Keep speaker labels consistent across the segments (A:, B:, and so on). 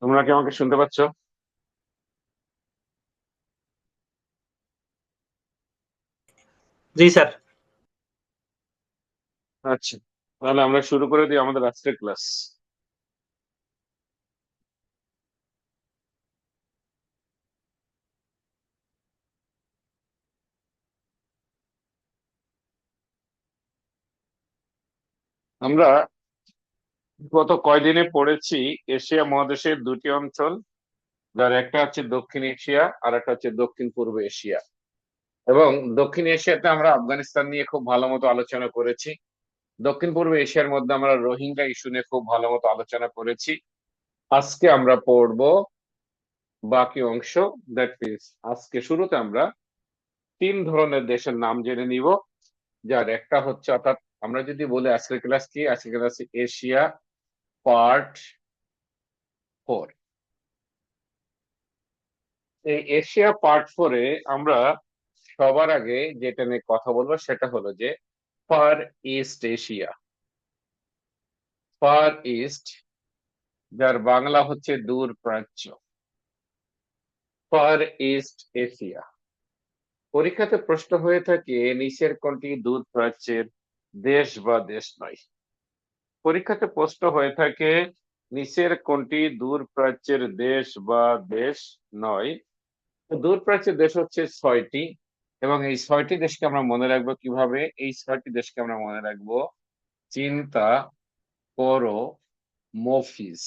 A: তোমরা কি আমাকে শুনতে পাচ্ছ?
B: জি স্যার।
A: আচ্ছা, তাহলে আমরা শুরু করে দিই আমাদের আজকের ক্লাস। আমরা গত কয়দিনে পড়েছি এশিয়া মহাদেশের দুটি অঞ্চল, যার একটা হচ্ছে দক্ষিণ এশিয়া আর একটা হচ্ছে দক্ষিণ পূর্ব এশিয়া। এবং দক্ষিণ এশিয়াতে আমরা আফগানিস্তান নিয়ে খুব ভালো মতো আলোচনা করেছি। দক্ষিণ পূর্ব এশিয়ার মধ্যে আমরা রোহিঙ্গা ইস্যু নিয়ে খুব ভালো মতো আলোচনা করেছি। আজকে আমরা পড়বো বাকি অংশ। দ্যাট মিনস আজকে শুরুতে আমরা তিন ধরনের দেশের নাম জেনে নিব, যার একটা হচ্ছে, অর্থাৎ আমরা যদি বলি আজকের ক্লাস কি, আজকের ক্লাস এশিয়া পার্ট 4। এই এশিয়া পার্ট 4-এ আমরা সবার আগে যেটা নিয়ে কথা বলবো সেটা হলো যে far east Asia. Far east, যার বাংলা হচ্ছে দূর প্রাচ্য। Far east Asia. পরীক্ষাতে প্রশ্ন হয়ে থাকে নিচের কোনটি দূর প্রাচ্যের দেশ বা দেশ নয়। পরীক্ষাতে প্রশ্ন হয়ে থাকে নিচের কোনটি দূর প্রাচ্যের দেশ বা দেশ নয়। তো দূর প্রাচ্যের দেশ হচ্ছে 6টি, এবং এই 6টি দেশকে আমরা মনে রাখবো কিভাবে? এই 6টি দেশকে আমরা মনে রাখবো চিন্তা করো মফিজ,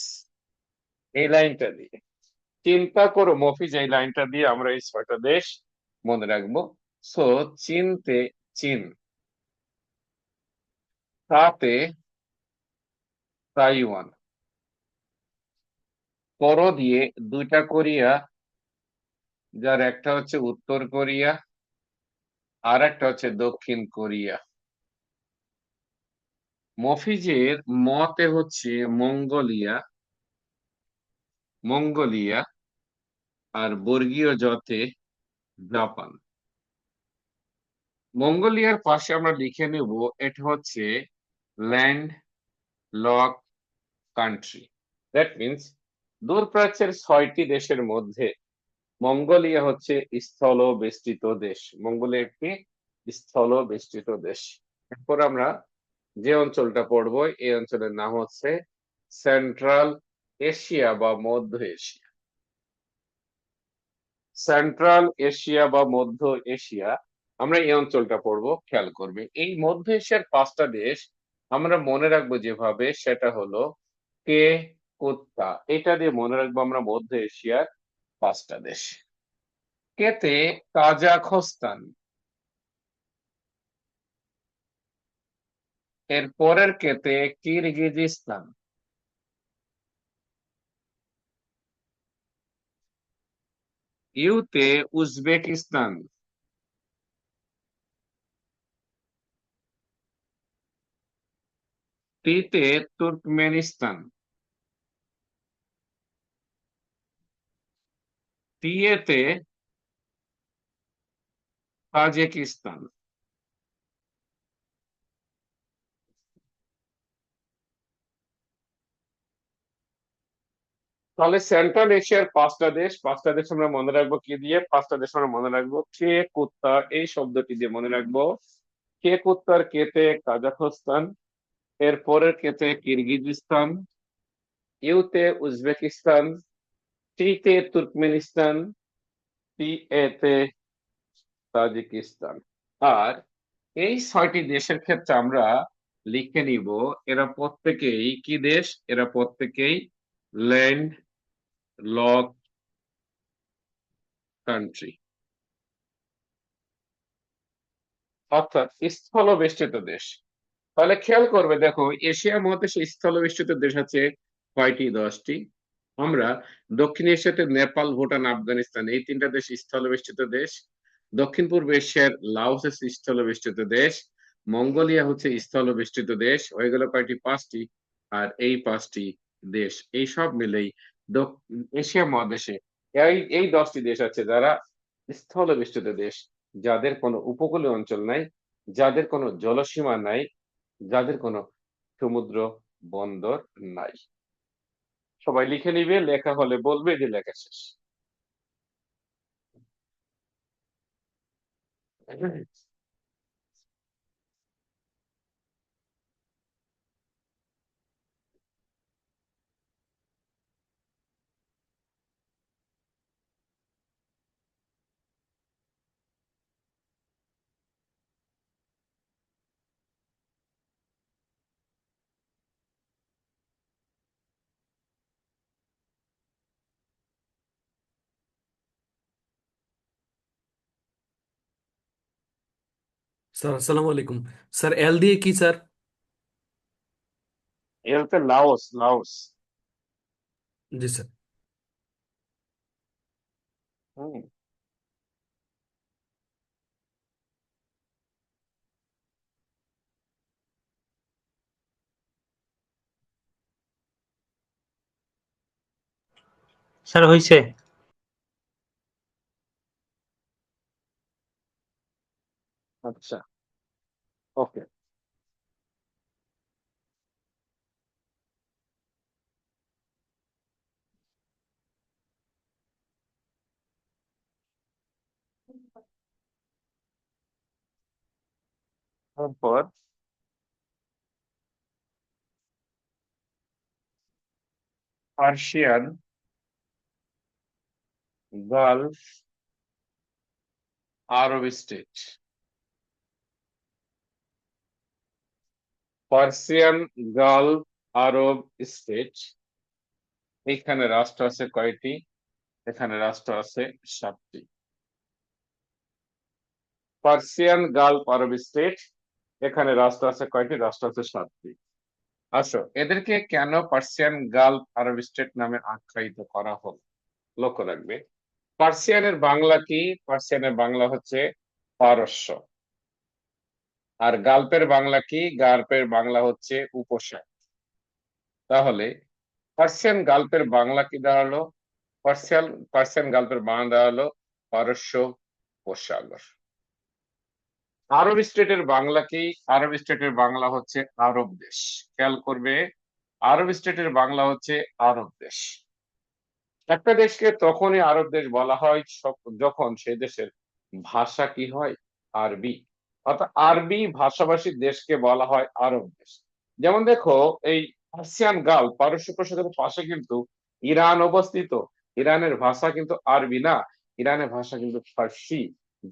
A: এই লাইনটা দিয়ে। চিন্তা করো মফিজ, এই লাইনটা দিয়ে আমরা এই 6টা দেশ মনে রাখবো। সো চিনতে, চীন, তাতে তাইওয়ান, করো দিয়ে দুইটা কোরিয়া, যার একটা হচ্ছে উত্তর কোরিয়া আর একটা হচ্ছে দক্ষিণ কোরিয়া। মফিজের মতে হচ্ছে মঙ্গোলিয়া, মঙ্গোলিয়া, আর বর্গীয় জতে জাপান। মঙ্গোলিয়ার পাশে আমরা লিখে নেব এটা হচ্ছে land lock country. That means দূরপ্রাচ্যের 6টি দেশের মধ্যে মঙ্গোলিয়া হচ্ছে স্থল বেষ্টিত দেশ। মঙ্গোলিয়া একটি স্থল বেষ্টিত দেশ। এরপর আমরা যে অঞ্চলটা পড়বো এই অঞ্চলের নাম হচ্ছে সেন্ট্রাল এশিয়া বা মধ্য এশিয়া। সেন্ট্রাল এশিয়া বা মধ্য এশিয়া, আমরা এই অঞ্চলটা পড়বো। খেয়াল করবে এই মধ্য এশিয়ার 5টা দেশ আমরা মনে রাখবো যেভাবে, সেটা হলো কে, কুত্তা, এটা দিয়ে মনে রাখবো আমরা মধ্য এশিয়ার 5টা দেশ। কেতে কাজাখস্তান, এর পরের কেতে কিরগিজিস্তান, ইউতে উজবেকিস্তান, টিতে তুর্কমেনিস্তান, টিএতে তাজিকিস্তান। তাহলে সেন্ট্রাল এশিয়ার 5টা দেশ, 5টা দেশ আমরা মনে রাখবো কি দিয়ে? 5টা দেশ আমরা মনে রাখবো কে, কুত্তা, এই শব্দটি দিয়ে মনে রাখবো। কে কুত্তার কেতে কাজাখস্তান, এর পরের কেতে কিরগিজস্তান, ইউতে উজবেকিস্তান, টিতে তুর্কমেনিস্তান, টি এতে তাজিকিস্তান। আর এই 6টি দেশের ক্ষেত্রে আমরা লিখে নিব এরা প্রত্যেকেই কি দেশ? এরা প্রত্যেকেই ল্যান্ড লক কান্ট্রি, অর্থাৎ স্থলবেষ্টিত দেশ। তাহলে খেয়াল করবে, দেখো এশিয়া মহাদেশে স্থলবেষ্টিত দেশ আছে কয়টি? 10টি। আমরা দক্ষিণ এশিয়াতে নেপাল, ভুটান, আফগানিস্তান, এই 3টা দেশ স্থলবেষ্টিত দেশ। দক্ষিণ পূর্ব এশিয়ার লাওস হচ্ছে স্থলবেষ্টিত দেশ। মঙ্গোলিয়া হচ্ছে স্থলবেষ্টিত দেশ। হয়ে গেল কয়টি? 5টি। আর এই 5টি দেশ এই সব মিলেই এশিয়া মহাদেশে এই 10টি দেশ আছে যারা স্থলবেষ্টিত দেশ, যাদের কোনো উপকূলীয় অঞ্চল নাই, যাদের কোনো জলসীমা নাই, যাদের কোনো সমুদ্র বন্দর নাই। সবাই লিখে নিবে, লেখা হলে বলবে যে লেখা শেষ।
B: স্যার আসসালামু আলাইকুম। স্যার এল দিয়ে কি স্যার?
A: এর হচ্ছে লাওস, লাওস।
B: জি স্যার।
A: হুম।
C: স্যার হইছে।
A: আচ্ছা, ওকে। তারপর পার্সিয়ান, গালফ, আরব স্টেট। পার্সিয়ান, গালফ, আরব স্টেট। এখানে রাষ্ট্র আছে কয়টি? এখানে রাষ্ট্র আছে 7টি। পার্সিয়ান, গালফ, আরব স্টেট। এখানে রাষ্ট্র আছে কয়টি? রাষ্ট্র আছে 7টি। আসো, এদেরকে কেন পার্সিয়ান, গালফ, আরব স্টেট নামে আখ্যায়িত করা হলো? লক্ষ্য রাখবে। পার্সিয়ানের বাংলা কি? পার্সিয়ানের বাংলা হচ্ছে পারস্য। আর গাল্পের বাংলা কি? গাল্পের বাংলা হচ্ছে উপসাগর। তাহলে পার্সিয়ান গাল্পের বাংলা কি দাঁড়ালো? পার্সিয়ান পার্সিয়ান গাল্পের বাংলা দাঁড়ালো পারস্য উপসাগর। আরব স্টেটের বাংলা কি? আরব স্টেটের বাংলা হচ্ছে আরব দেশ। খেয়াল করবে, আরব স্টেটের বাংলা হচ্ছে আরব দেশ। একটা দেশকে তখনই আরব দেশ বলা হয় যখন সে দেশের ভাষা কি হয়? আরবি। অর্থাৎ আরবি ভাষাভাষী দেশকে বলা হয় আরব দেশ। যেমন দেখো, এই পার্সিয়ান গালফ, পারস্য উপসাগরের পাশে কিন্তু ইরান অবস্থিত। ইরানের ভাষা কিন্তু আরবি না, ইরানের ভাষা কিন্তু ফার্সি।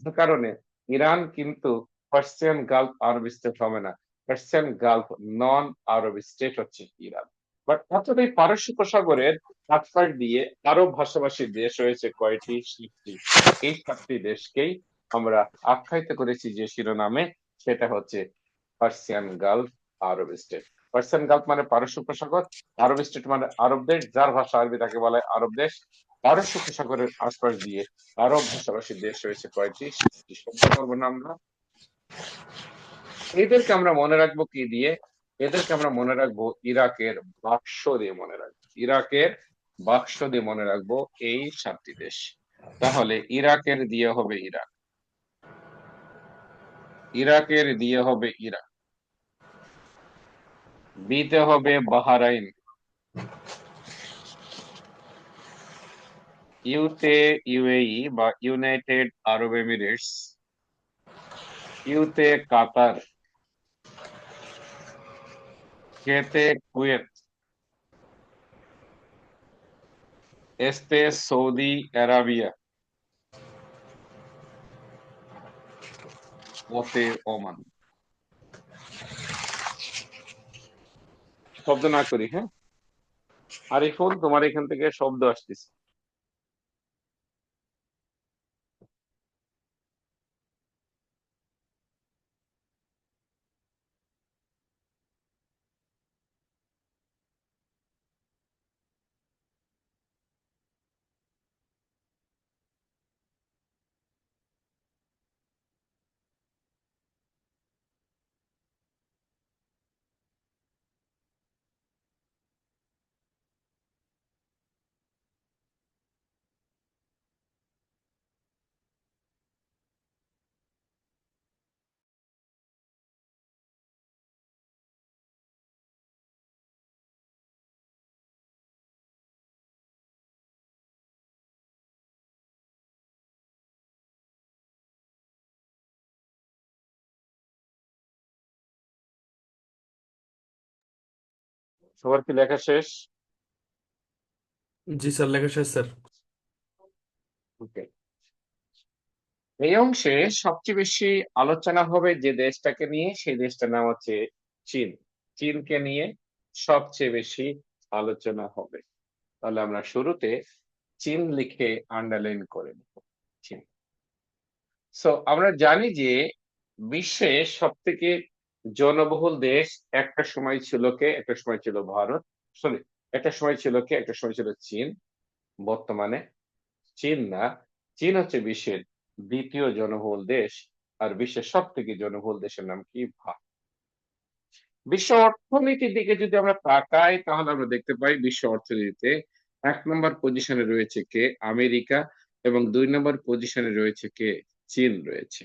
A: যে কারণে ইরান কিন্তু পার্সিয়ান গালফ আরব স্টেট হবে না। পার্সিয়ান গালফ নন আরব স্টেট হচ্ছে ইরান। বাট অর্থাৎ এই পারস্য উপসাগরের আটপাশ দিয়ে আরব ভাষাভাষী দেশ রয়েছে কয়টি? 7টি। এই 7টি দেশকেই আমরা আখ্যায়িত করেছি যে শিরোনামে, সেটা হচ্ছে পার্সিয়ান গালফ, আরব স্টেট। পার্সিয়ান গালফ মানে পারস্য উপসাগর, আরব স্টেট মানে আরব দেশ, যার ভাষা আরবি তাকে বলা হয় আরব দেশ। পারস্য উপসাগরের আশপাশ দিয়ে আরব ভাষাভাষী দেশ রয়েছে কয়টি? 7টি। শব্দ করবো না আমরা। এদেরকে আমরা মনে রাখবো কি দিয়ে? এদেরকে আমরা মনে রাখবো ইরাকের বাক্স দিয়ে মনে রাখবো। ইরাকের বাক্স দিয়ে মনে রাখবো এই 7টি দেশ। তাহলে ইরাকের দিয়ে হবে ইরাক, ইরাকের দিয়ে হবে ইরাক। বিতে হবে বাহরাইন, ইউতে ইউএই বা ইউনাইটেড আরব এমিরেটস, ইউতে কাতার, কেতে কুয়েত, এসতে সৌদি আরাবিয়া, ওতে ওমান। শব্দ না করি, হ্যাঁ? আরিফুল, তোমার এখান থেকে শব্দ আসতেছে। সবার কি লেখা শেষ?
B: জি স্যার, লেখা শেষ স্যার।
A: ওকে। এই অংশে সবচেয়ে বেশি আলোচনা হবে যে দেশটাকে নিয়ে, সেই দেশটার নাম হচ্ছে চীন। চীনকে নিয়ে সবচেয়ে বেশি আলোচনা হবে। তাহলে আমরা শুরুতে চীন লিখে আন্ডারলাইন করে নেব। চীন। সো আমরা জানি যে বিশ্বের সব থেকে জনবহুল দেশ একটা সময় ছিল কে? একটা সময় ছিল ভারত। সরি, একটা সময় ছিল কে? একটা সময় ছিল চীন। বর্তমানে চীন না, চীন হচ্ছে বিশ্বের দ্বিতীয় জনবহুল দেশ। আর বিশ্বের সব থেকে জনবহুল দেশের নাম কি? ভারত। বিশ্ব অর্থনীতির দিকে যদি আমরা তাকাই তাহলে আমরা দেখতে পাই বিশ্ব অর্থনীতিতে 1 নম্বর পজিশনে রয়েছে কে? আমেরিকা। এবং 2 নম্বর পজিশনে রয়েছে কে? চীন রয়েছে।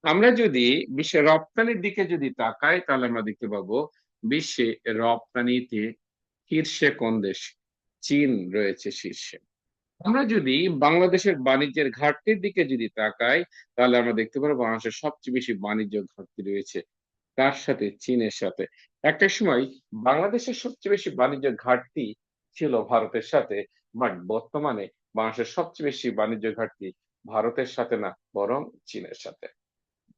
A: আমরা যদি বিশ্বের রপ্তানির দিকে যদি তাকাই তাহলে আমরা দেখতে পাবো বিশ্বে রপ্তানিতে শীর্ষে কোন দেশ? চীন রয়েছে শীর্ষে। আমরা যদি বাংলাদেশের বাণিজ্যের ঘাটতির দিকে যদি তাকাই তাহলে আমরা দেখতে পারবো বাংলাদেশের সবচেয়ে বেশি বাণিজ্য ঘাটতি রয়েছে কার সাথে? চীনের সাথে। একটা সময় বাংলাদেশের সবচেয়ে বেশি বাণিজ্য ঘাটতি ছিল ভারতের সাথে, বাট বর্তমানে বাংলাদেশের সবচেয়ে বেশি বাণিজ্য ঘাটতি ভারতের সাথে না, বরং চীনের সাথে।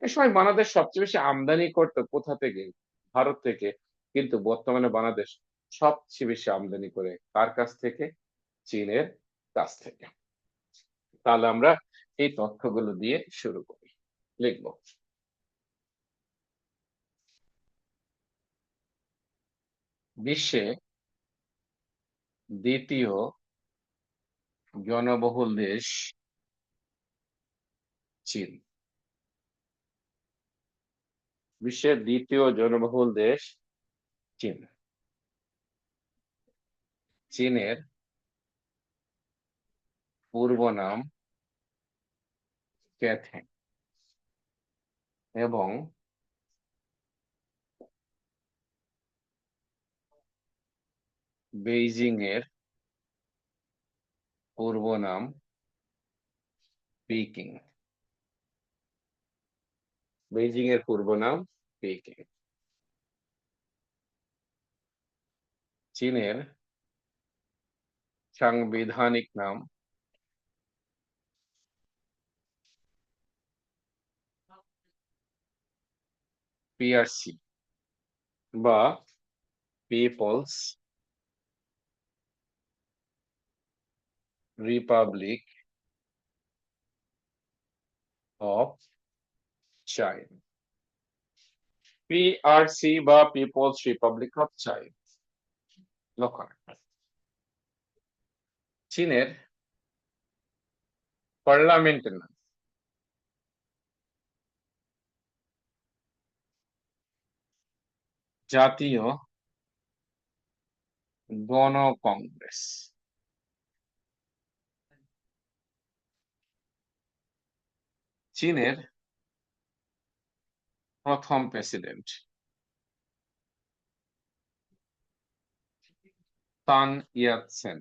A: এ সময় বাংলাদেশ সবচেয়ে বেশি আমদানি করতো কোথা থেকে? ভারত থেকে। কিন্তু বর্তমানে বাংলাদেশ সবচেয়ে বেশি আমদানি করে কার কাছ থেকে? চীনের কাছ থেকে। তাহলে আমরা এই তথ্যগুলো দিয়ে শুরু করি। লিখব, বিশ্বে দ্বিতীয় জনবহুল দেশ চীন। বিশ্বের দ্বিতীয় জনবহুল দেশ চীন। চীনের পূর্ব নাম ক্যাথেং এবং বেইজিং এর পূর্ব নাম পিকিং। বেইজিং এর পূর্ব নাম পিকিং। চীনের সাংবিধানিক নাম পিআরসি বা people's republic of China. PRC বা পিপলস রিপাবলিক অফ চায়না। লক্ষ্য রাখবেন। চীনের পার্লামেন্টের নাম জাতীয় গণকংগ্রেস। চীনের প্রথম প্রেসিডেন্ট সান ইয়াতসেন।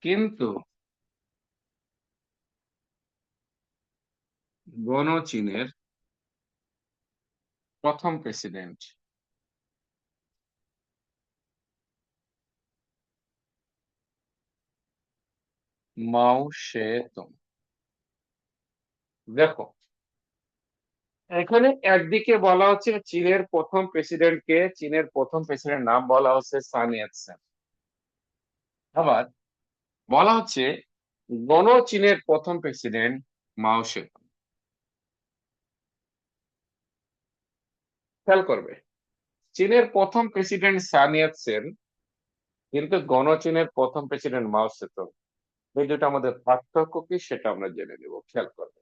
A: কিন্তু চীনের প্রথম প্রেসিডেন্ট মাও সে তুং। দেখো, এখানে একদিকে বলা হচ্ছে চীনের প্রথম প্রেসিডেন্ট কে? চীনের প্রথম প্রেসিডেন্ট নাম বলা হচ্ছে সান ইয়াতসেন। আবার বলা হচ্ছে চীনের প্রথম প্রেসিডেন্ট মাও সে তুং। খেয়াল করবে, চীনের প্রথম প্রেসিডেন্ট সান ইয়াতসেন, কিন্তু চীনের প্রথম প্রেসিডেন্ট মাও সে তুং। এই দুটো আমাদের পার্থক্য কি সেটা আমরা জেনে নেব। খেয়াল করবে,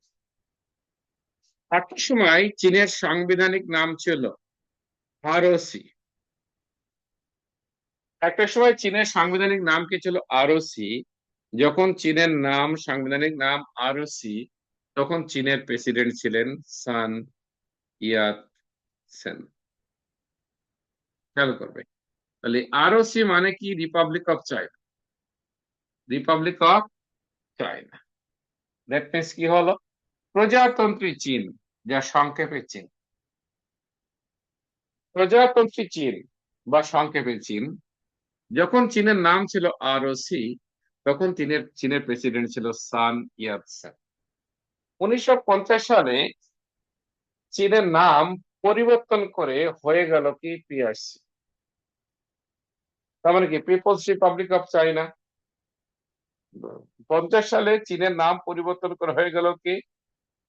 A: একটা সময় চীনের সাংবিধানিক নাম ছিল আরওসি। একটা সময় চীনের সাংবিধানিক নাম কি ছিল? আরওসি। যখন চীনের নাম সাংবিধানিক নাম আরওসি, তখন চীনের প্রেসিডেন্ট ছিলেন সান ইয়াত সেন। খেয়াল করবে, তাহলে আরওসি মানে কি? Republic of China. Republic of China. That means কি হলো? প্রজাতন্ত্রী চীন। যা সংক্ষেপে চীন। প্রজাতন্ত্রী চীন বা সংক্ষেপে চীন, যখন চীনের নাম ছিল আরওসি, তখন চীনের প্রেসিডেন্ট ছিল সান ইয়াতসেন। 1950 সালে চীনের নাম পরিবর্তন করে হয়ে গেল কি পিআরসি, তার মানে কি পিপলস রিপাবলিক অফ চায়না। 50 সালে চীনের নাম পরিবর্তন করে হয়ে গেল কি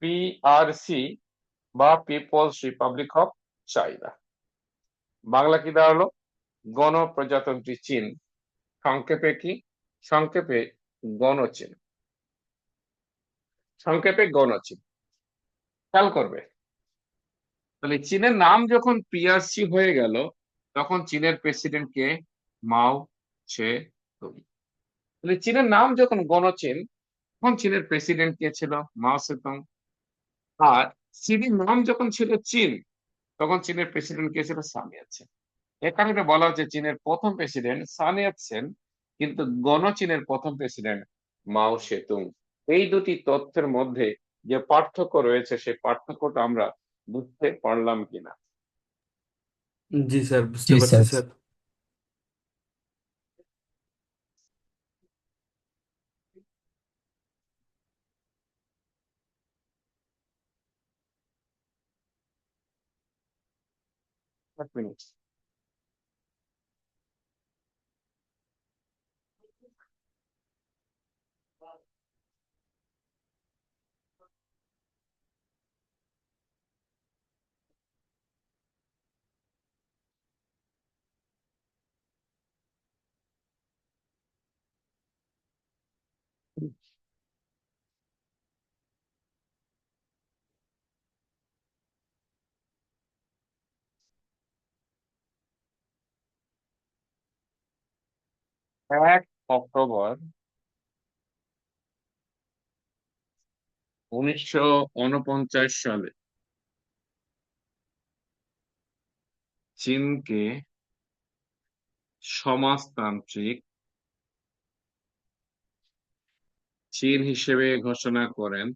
A: পিআরসি বা people's republic of China. Bangla কি দাঁড়ালো? গণপ্রজাতন্ত্রী চীন, সংক্ষেপে কি? সংক্ষেপে গণচীন। সংক্ষেপে গণচীন। খেয়াল করবে, তাহলে চীনের নাম যখন পিআরসি হয়ে গেল, তখন চীনের প্রেসিডেন্ট কে? মাও সে তুং। তাহলে চীনের নাম যখন গণচীন, তখন চীনের প্রেসিডেন্ট কে ছিল? মাও সেতুং। আর চীনের নাম যখন ছিল চীন, তখন চীনের প্রেসিডেন্ট কে ছিল? সান ইয়াতসেন। এ কারণে বলা হচ্ছে চীনের প্রথম প্রেসিডেন্ট সান ইয়াতসেন, কিন্তু গণচীনের প্রথম প্রেসিডেন্ট মাও সেতুং। এই দুটি তথ্যের মধ্যে যে পার্থক্য রয়েছে, সেই পার্থক্যটা আমরা বুঝতে পারলাম কিনা?
B: জি স্যার, বুঝতে
C: জি
B: পারছি
C: স্যার।
B: স্যার।
A: এক মিনিট। এক অক্টোবর 1949 সালে চীনকে সমাজতান্ত্রিক চীন হিসেবে ঘোষণা করেন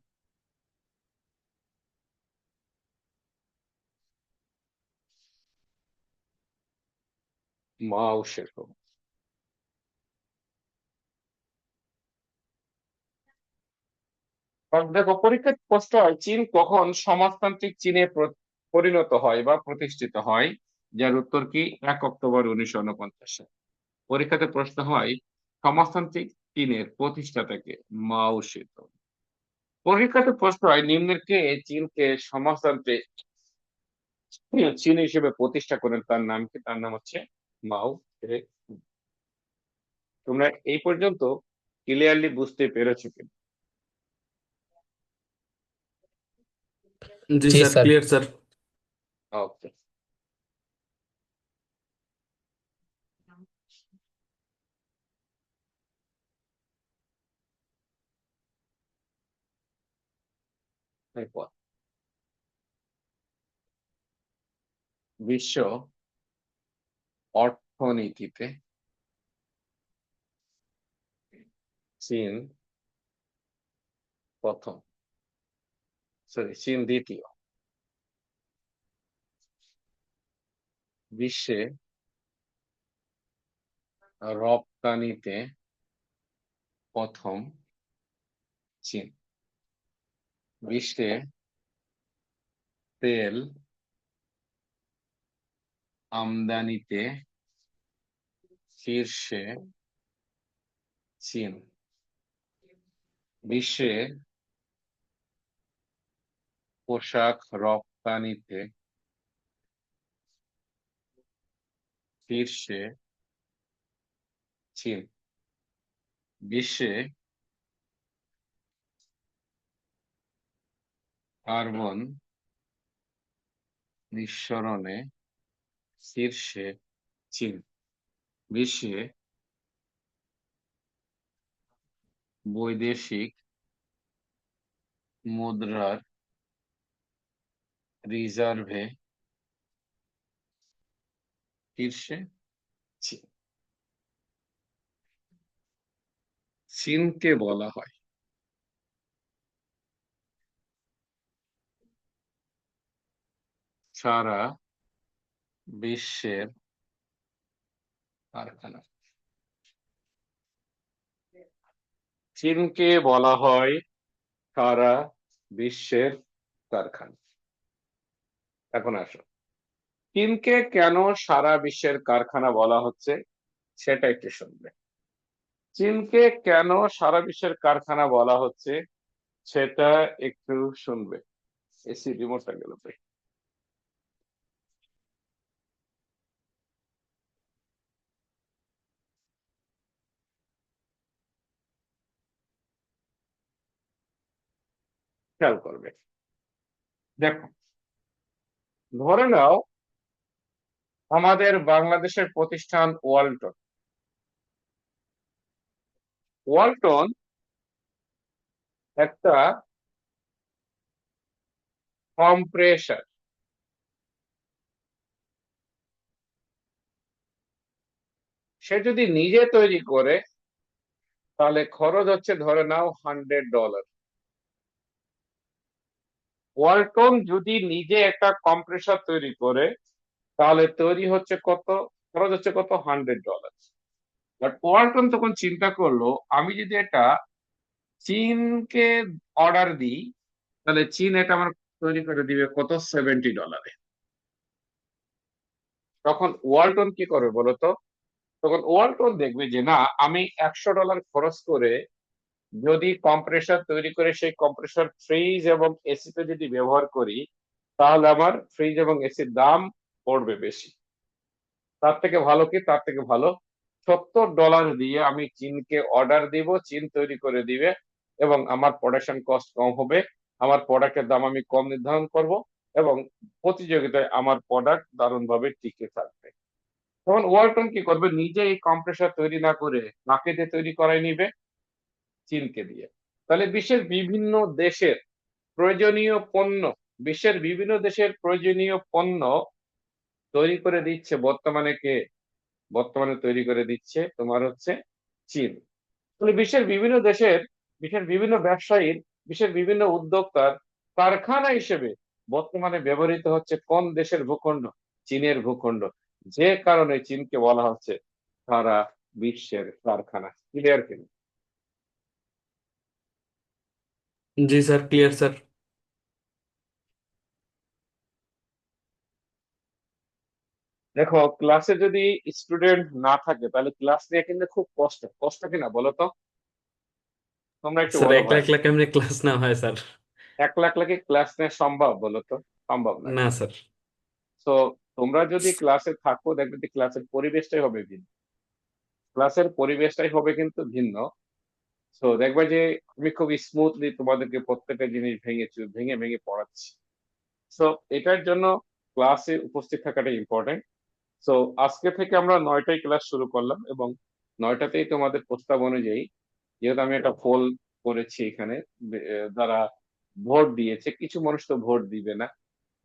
A: মাও সেতুং। কারণ দেখো, পরীক্ষায় প্রশ্ন হয় চীন কখন সমাজতান্ত্রিক চীনে পরিণত হয় বা প্রতিষ্ঠিত হয়, যার উত্তর কি? 1 অক্টোবর 1949 সাল। পরীক্ষাতে প্রশ্ন হয় সমাজতান্ত্রিক চীনের প্রতিষ্ঠাতাকে? মাও সেতুং। পরীক্ষাতে প্রশ্ন হয় নিম্নের কে চীনকে সমাজতান্ত্রিক চীন হিসেবে প্রতিষ্ঠা করেন, তার নাম কি? তার নাম হচ্ছে মাও সে তুং। তোমরা এই পর্যন্ত ক্লিয়ারলি বুঝতে পেরেছো কিনা?
B: জি
C: জি
B: sir,
C: sir.
B: Clear sir.
A: Okay. এরপর বিশ্ব অর্থনীতিতে চীন প্রথম, সরি চীন দ্বিতীয়। বিশ্বে রপ্তানিতে প্রথম চীন। বিশ্বে তেল আমদানিতে শীর্ষে চীন। বিশ্বে পোশাক রপ্তানিতে শীর্ষে চীন। বিশ্বে কার্বন নিঃসরণে শীর্ষে চীন। বিশ্বে বৈদেশিক মুদ্রার রিজার্ভে শীর্ষে চীন। চীনকে বলা হয় সারা বিশ্বের কারখানা। চীনকে বলা হয় সারা বিশ্বের কারখানা। এখন আসো, চীনকে কেন সারা বিশ্বের কারখানা বলা হচ্ছে সেটা একটু শুনবে। চীনকে কেন সারা বিশ্বের কারখানা বলা হচ্ছে সেটা একটু শুনবে। এসি রিমোটটা গেল ভাই। খেয়াল করবে, দেখো, ধরে নাও আমাদের বাংলাদেশের প্রতিষ্ঠান ওয়ালটন। ওয়ালটন একটা কম্প্রেসার, সে যদি নিজে তৈরি করে তাহলে খরচ হচ্ছে ধরে নাও $100। ওয়ালটন যদি নিজে একটা কম্প্রেসার তৈরি করে তাহলে তৈরি হচ্ছে কত, খরচ হচ্ছে কত, $100। বাট ওয়ালটন তখন চিন্তা করলো, আমি যদি এটা চীনকে অর্ডার দিই তাহলে চীন এটা আমার তৈরি করে দিবে কত, $70। তখন ওয়ালটন কি করবে বলতো? তখন ওয়ালটন দেখবে যে না, আমি $100 খরচ করে যদি কম্প্রেসার তৈরি করে সেই কম্প্রেসার ফ্রিজ এবং এসিতে যদি ব্যবহার করি তাহলে আমার ফ্রিজ এবং এসির দাম পড়বে বেশি। তার থেকে ভালো কি, তার থেকে ভালো $70 দিয়ে আমি চীনকে অর্ডার দিব, চীন তৈরি করে দিবে এবং আমার প্রোডাকশন কস্ট কম হবে, আমার প্রোডাক্টের দাম আমি কম নির্ধারণ করব এবং প্রতিযোগিতায় আমার প্রোডাক্ট দারুণভাবে টিকে থাকবে। তখন ওয়ালটন কি করবে, নিজে এই কম্প্রেসার তৈরি না করে কাকে দিয়ে তৈরি করাই নিবে, চীনকে দিয়ে। তাহলে প্রয়োজনীয় পণ্য বিশ্বের বিভিন্ন দেশের প্রয়োজনীয় পণ্য তৈরি করে দিচ্ছে বর্তমানে কে, বর্তমানে তৈরি করে দিচ্ছে তোমার হচ্ছে চীন। তাহলে বিশ্বের বিভিন্ন ব্যবসায়ীর, বিশ্বের বিভিন্ন উদ্যোক্তার কারখানা হিসেবে বর্তমানে ব্যবহৃত হচ্ছে কোন দেশের ভূখণ্ড, চীনের ভূখণ্ড। যে কারণে চীনকে বলা হচ্ছে সারা বিশ্বের কারখানা। ক্লিয়ার কিনা?
B: জি স্যার, ক্লিয়ার স্যার।
A: দেখো, ক্লাসে যদি স্টুডেন্ট না থাকে তাহলে ক্লাস নিয়ে কিন্তু খুব কষ্ট, কষ্ট কিনা বলো তো, তোমরা একটু
B: স্যার
A: বলো
B: একলা
A: ভাই।
B: একলা কেমনে ক্লাস নেওয়া হয় স্যার?
A: একলা একলা কি ক্লাস নেওয়া সম্ভব বলো তো? সম্ভব না
B: না
A: কিন্তু।
B: স্যার।
A: তো তোমরা যদি ক্লাসে থাকো দেখবে যে ক্লাসের পরিবেশটাই হবে ভিন্ন, ক্লাসের পরিবেশটাই হবে কিন্তু ভিন্ন। তো দেখবে যে আমি খুব স্মুথলি তোমাদেরকে প্রত্যেকটা জিনিস ভেঙে ভেঙে পড়াচ্ছি। তো এটার জন্য ক্লাসে উপস্থিত থাকাটা ইম্পর্টেন্ট। তো আজকে থেকে আমরা 9টায় ক্লাস শুরু করলাম এবং 9টাতেই তোমাদের প্রস্তাব অনুযায়ী, যেহেতু আমি একটা পোল করেছি এখানে, যারা ভোট দিয়েছে, কিছু মানুষ তো ভোট দিবে না,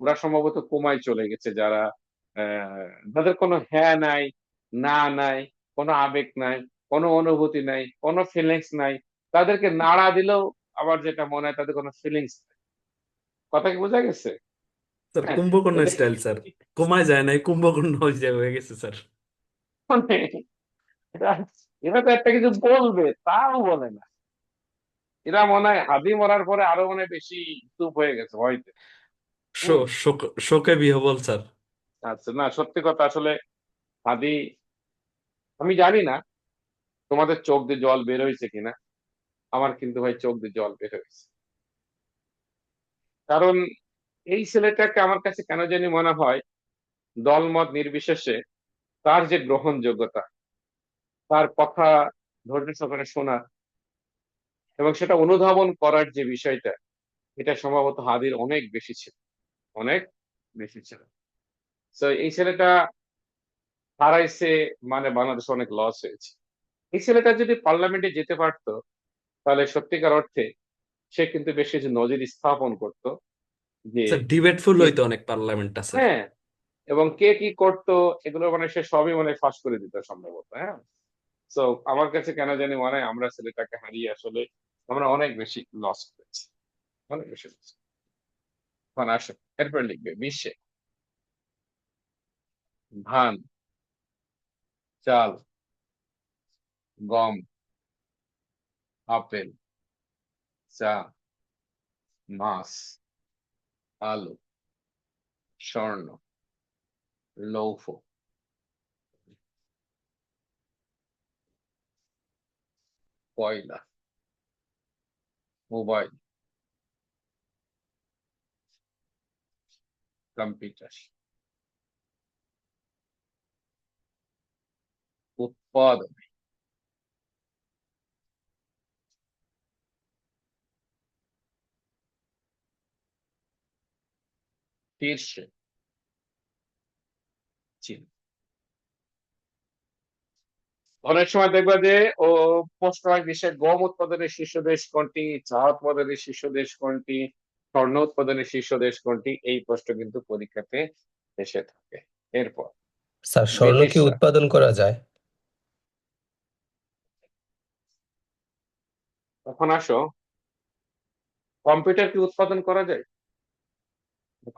A: ওরা সম্ভবত কোমায় চলে গেছে, যারা যাদের কোনো হ্যাঁ নাই, না নাই, কোনো আবেগ নাই, কোনো অনুভূতি নাই, কোনো ফিলিংস নাই, তাদেরকে নাড়া দিলেও আবার যেটা মনে হয় তাদের কোনো ফিলিংস নেই। কথা কি বোঝা গেছে?
B: স্যার
A: হ্যাঁ,
B: কুম্ভকর্ণ
A: এদের
B: স্টাইল স্যার। কমায় যায় নাই, কুম্ভকর্ণ হয়ে গেছে স্যার।
A: মানে এরা এরা তো একটা কিছু বলবে তাও বলে না। এরা মনে হয় হাদি মরার পরে আরো মনে হয় বেশি চুপ হয়ে গেছে হয়তো।
B: শো
A: হম।
B: শোকে বিহবল স্যার।
A: আচ্ছা, না সত্যি কথা, আসলে হাদি, আমি জানি না তোমাদের চোখ দিয়ে জল বের হয়েছে কিনা, আমার কিন্তু ভাই চোখ দিয়ে জল বের হয়েছে। কারণ এই ছেলেটাকে আমার কাছে কেন জানি মনে হয় দলমত নির্বিশেষে তার যে গ্রহণযোগ্যতা, তার কথা ধৈর্য সহকারে শোনা এবং সেটা অনুধাবন করার যে বিষয়টা, এটা সম্ভবত হাদির অনেক বেশি ছিল, অনেক বেশি ছিল। তো এই ছেলেটা হারাইছে, মানে বাংলাদেশ অনেক লস হয়েছে। এই ছেলেটা যদি পার্লামেন্টে যেতে পারতো তাহলে সত্যিকার অর্থে সে কিন্তু বেশ কিছু নজির স্থাপন করতো যে
B: স্যার ডিবেটফুল
A: কে,
B: হইতো অনেক পার্লামেন্টটা স্যার।
A: হ্যাঁ, এবং কে কি করতো এগুলো মানে সে সবই মানে ফাঁস করে দিত সম্ভবত। হ্যাঁ। তো আমার কাছে কেন জানি মনে হয় আমরা ছেলেটাকে হারিয়ে আসলে আমরা অনেক বেশি লস করেছি, অনেক বেশি loss। এখন আসো, এরপর লিখবে বিশ্বে ধান, চাল, গম, আপেল, চা, মাছ, আলু, স্বর্ণ, লৌহ, কয়লা, মোবাইল, কম্পিউটার। উৎপাদন, শীর্ষে চীন। অনেক সময় দেখবা যে ও প্রশ্ন হয় বিশ্বের গম উৎপাদনের শীর্ষ দেশ কোনটি, চা উৎপাদনের শীর্ষ দেশ কোনটি, স্বর্ণ উৎপাদনের শীর্ষ দেশ কোনটি, এই প্রশ্ন কিন্তু পরীক্ষাতে এসে থাকে। এরপর
C: স্যার স্বর্ণ কি
A: ব্রিটিশরা।
C: উৎপাদন করা যায়?
A: তখন আসো, কম্পিউটার কি উৎপাদন করা যায়?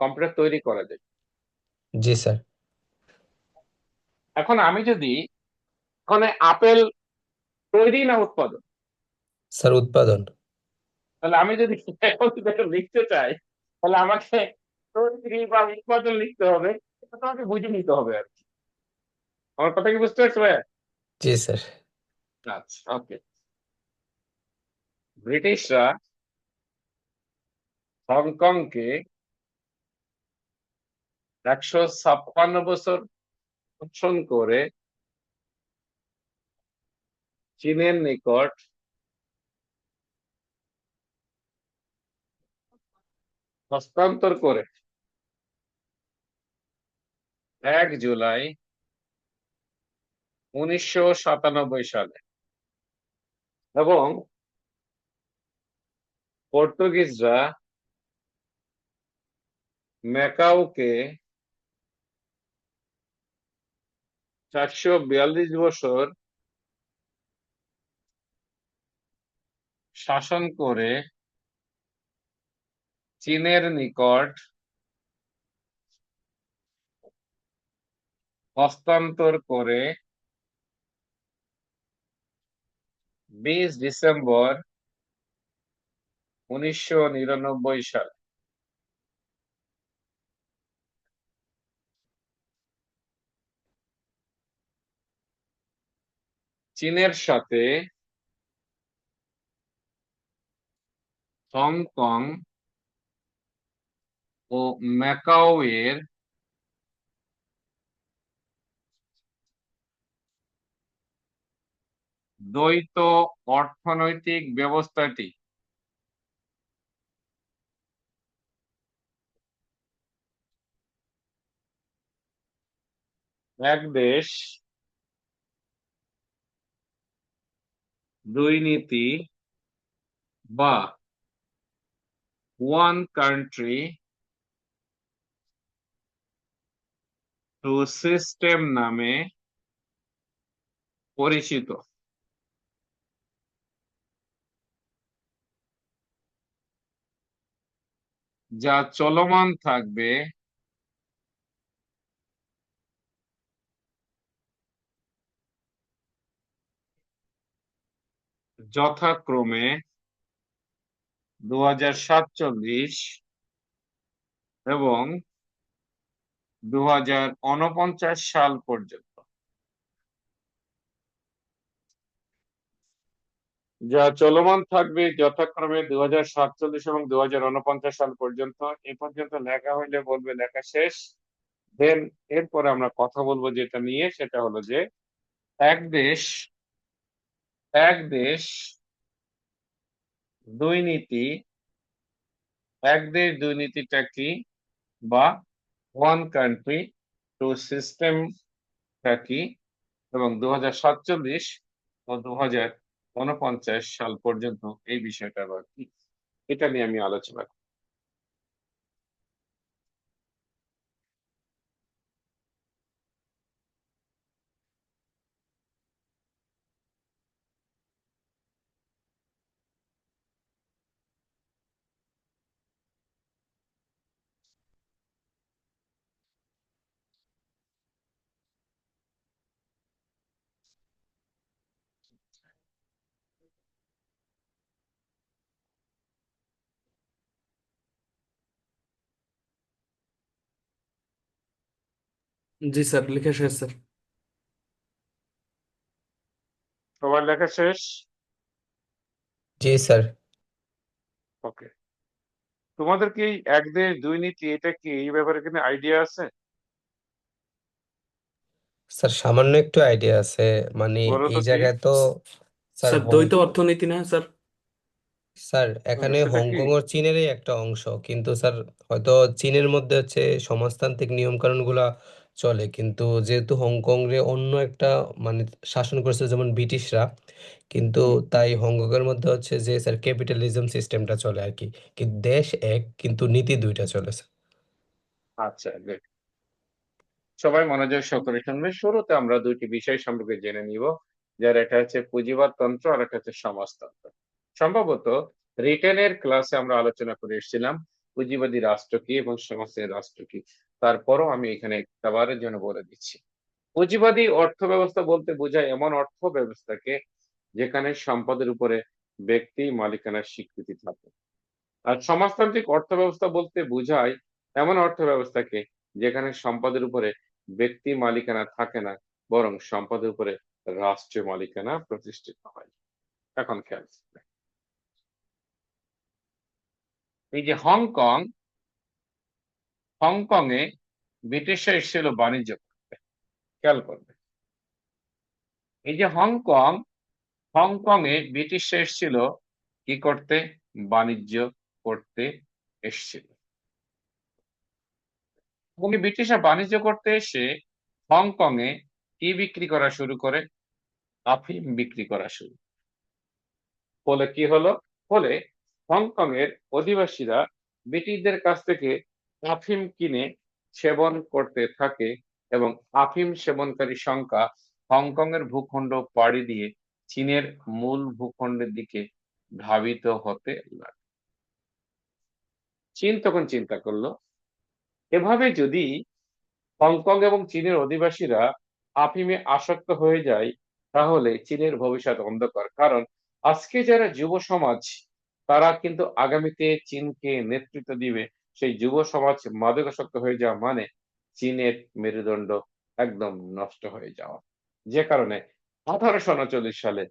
A: কম্পিউটার তৈরি করা যায়।
C: জি স্যার।
A: এখন আমি যদি ওখানে আপেল তৈরি না উৎপাদন,
C: স্যার উৎপাদন।
A: তাহলে আমি যদি এখন যদি এটা লিখতে চাই, তাহলে আমাকে তৈরি বা উৎপাদন লিখতে হবে। এটা তোমাকে বুঝে নিতে হবে আর কি। আমার কথা কি বুঝতে পারছো ভাইয়া?
C: জি স্যার।
A: আচ্ছা, ওকে। ব্রিটিশরা হংকংকে 156 বছর শাসন করে চীনের নিকট হস্তান্তর করে 1 জুলাই 1997 সালে, এবং পর্তুগিজরা ম্যাকাওকে 442 বছর শাসন করে চীনের নিকট হস্তান্তর করে 20 ডিসেম্বর 1999 সালে। চীনের সাথে হংকং ও ম্যাকাও এর দ্বৈত অর্থনৈতিক ব্যবস্থাটি এক দেশ দুই নীতি বা ওয়ান কান্ট্রি টু সিস্টেম নামে পরিচিত, যা চলমান থাকবে যথাক্রমে 2047 এবং 2049 সাল পর্যন্ত। যা চলমান থাকবে যথাক্রমে 2047 এবং 2049 সাল পর্যন্ত। এ পর্যন্ত লেখা হইলে বলবে লেখা শেষ। দেন এরপরে আমরা কথা বলবো যেটা নিয়ে, সেটা হলো যে এক দেশ এক দেশ দুই নীতি, এক দেশ দুই নীতিটা কি, বা ওয়ান কান্ট্রি টু সিস্টেমটা কি, এবং 2047 ও 2049 সাল পর্যন্ত এই বিষয়টা আবার কি, এটা নিয়ে আমি আলোচনা করব।
B: জি স্যার, লিখে শেষ স্যার।
A: সবার লেখা শেষ?
C: জি স্যার।
A: ওকে। তোমাদের কি এই এক দেশ দুই নীতি, এটা কি এই ব্যাপারে কোনো আইডিয়া আছে?
C: স্যার সামান্য একটু আইডিয়া আছে, মানে
A: বলো
C: এই
A: তো কি।
C: জায়গায় তো স্যার
B: স্যার দ্বৈত অর্থনীতি না স্যার?
C: স্যার এখানে
A: সেটা কি?
C: হংকং ও চীনেরই একটা অংশ, কিন্তু স্যার হয়তো চীনের মধ্যে হচ্ছে সমাজতান্ত্রিক নিয়ম কানুন গুলা চলে, কিন্তু যেহেতু হংকং রে অন্য একটা মানে শাসন করেছে যেমন ব্রিটিশরা, কিন্তু
A: হুম,
C: তাই হংকং এর মধ্যে হচ্ছে যে স্যার ক্যাপিটালিজম সিস্টেমটা চলে আর কি, কি দেশ এক কিন্তু নীতি দুইটা চলে স্যার।
A: আচ্ছা, good. সবাই মনোযোগ সহকারে শুনবে। শুরুতে আমরা দুইটি বিষয় সম্পর্কে জেনে নিব, যার একটা হচ্ছে পুঁজিবাদতন্ত্র আর একটা হচ্ছে সমাজতন্ত্র। সম্ভবত রিটেনের ক্লাসে আমরা আলোচনা করে এসেছিলাম পুঁজিবাদী রাষ্ট্র কি এবং সমাজের রাষ্ট্র কি। তারপরও আমি এখানে একবারের জন্য বলে দিচ্ছি, পুঁজিবাদী অর্থ ব্যবস্থা বলতে বোঝায় এমন অর্থ ব্যবস্থাকে যেখানে সম্পদের উপরে ব্যক্তি মালিকানার স্বীকৃতি থাকে। আর সমাজতান্ত্রিক অর্থ ব্যবস্থা বলতে বোঝায় এমন অর্থ ব্যবস্থাকে যেখানে সম্পদের উপরে ব্যক্তি মালিকানা থাকে না, বরং সম্পদের উপরে রাষ্ট্রীয় মালিকানা প্রতিষ্ঠিত হয়। এখন খেয়াল করবে, এই যে হংকং, হংকং এ ব্রিটিশরা এসেছিল বাণিজ্য করতে। খেয়াল করবে, এই যে হংকং, হংকং এ ব্রিটিশরা এসেছিল কি করতে? বাণিজ্য করতে এসেছিল। এবং এই ব্রিটিশরা বাণিজ্য করতে এসে হংকং এ কি বিক্রি করা শুরু করে? আফিম বিক্রি করা শুরু। ফলে কি হলো? ফলে হংকং এর অধিবাসীরা ব্রিটিশদের কাছ থেকে আফিম কিনে সেবন করতে থাকে, এবং আফিম সেবনকারী সংখ্যা হংকং এর ভূখণ্ড পাড়ি দিয়ে চীনের মূল ভূখণ্ডের দিকে ধাবিত হতে লাগে। চীন তখন চিন্তা করলো, এভাবে যদি হংকং এবং চীনের অধিবাসীরা আফিমে আসক্ত হয়ে যায়, তাহলে চীনের ভবিষ্যৎ অন্ধকার। কারণ আজকে যারা যুব সমাজ, তারা কিন্তু আগামীতে চীনকে নেতৃত্ব দিবে। সেই যুব সমাজ মাদকাসক্ত হয়ে যাওয়া মানে চীনের মেরুদণ্ড একদম নষ্ট হয়ে যাওয়া। যে কারণে 1839 সালে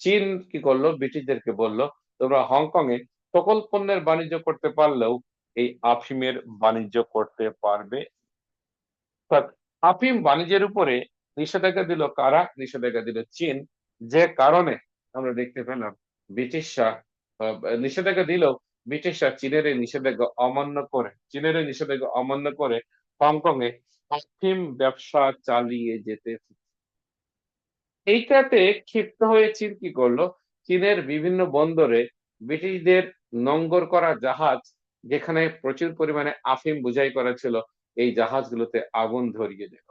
A: চীন কি করলো? ব্রিটিশদেরকে বলল, তোমরা হংকং এ সকল পণ্যের বাণিজ্য করতে পারলেও এই আফিমের বাণিজ্য করতে পারবে। অর্থাৎ আফিম বাণিজ্যের উপরে নিষেধাজ্ঞা দিল কারা? নিষেধাজ্ঞা দিল চীন। যে কারণে আমরা দেখতে পেলাম ব্রিটিশরা নিষেধাজ্ঞা দিলেও ব্রিটিশরা চীনের এই নিষেধাজ্ঞা অমান্য করে হংকং এ আফিম ব্যবসা চালিয়ে যেতে। এইটাতে ক্ষিপ্ত হয়ে চীন কি করলো? চীনের বিভিন্ন বন্দরে ব্রিটিশদের নোঙ্গর করা জাহাজ, যেখানে প্রচুর পরিমাণে আফিম বোঝাই করা ছিল, এই জাহাজগুলোতে আগুন ধরিয়ে দিল।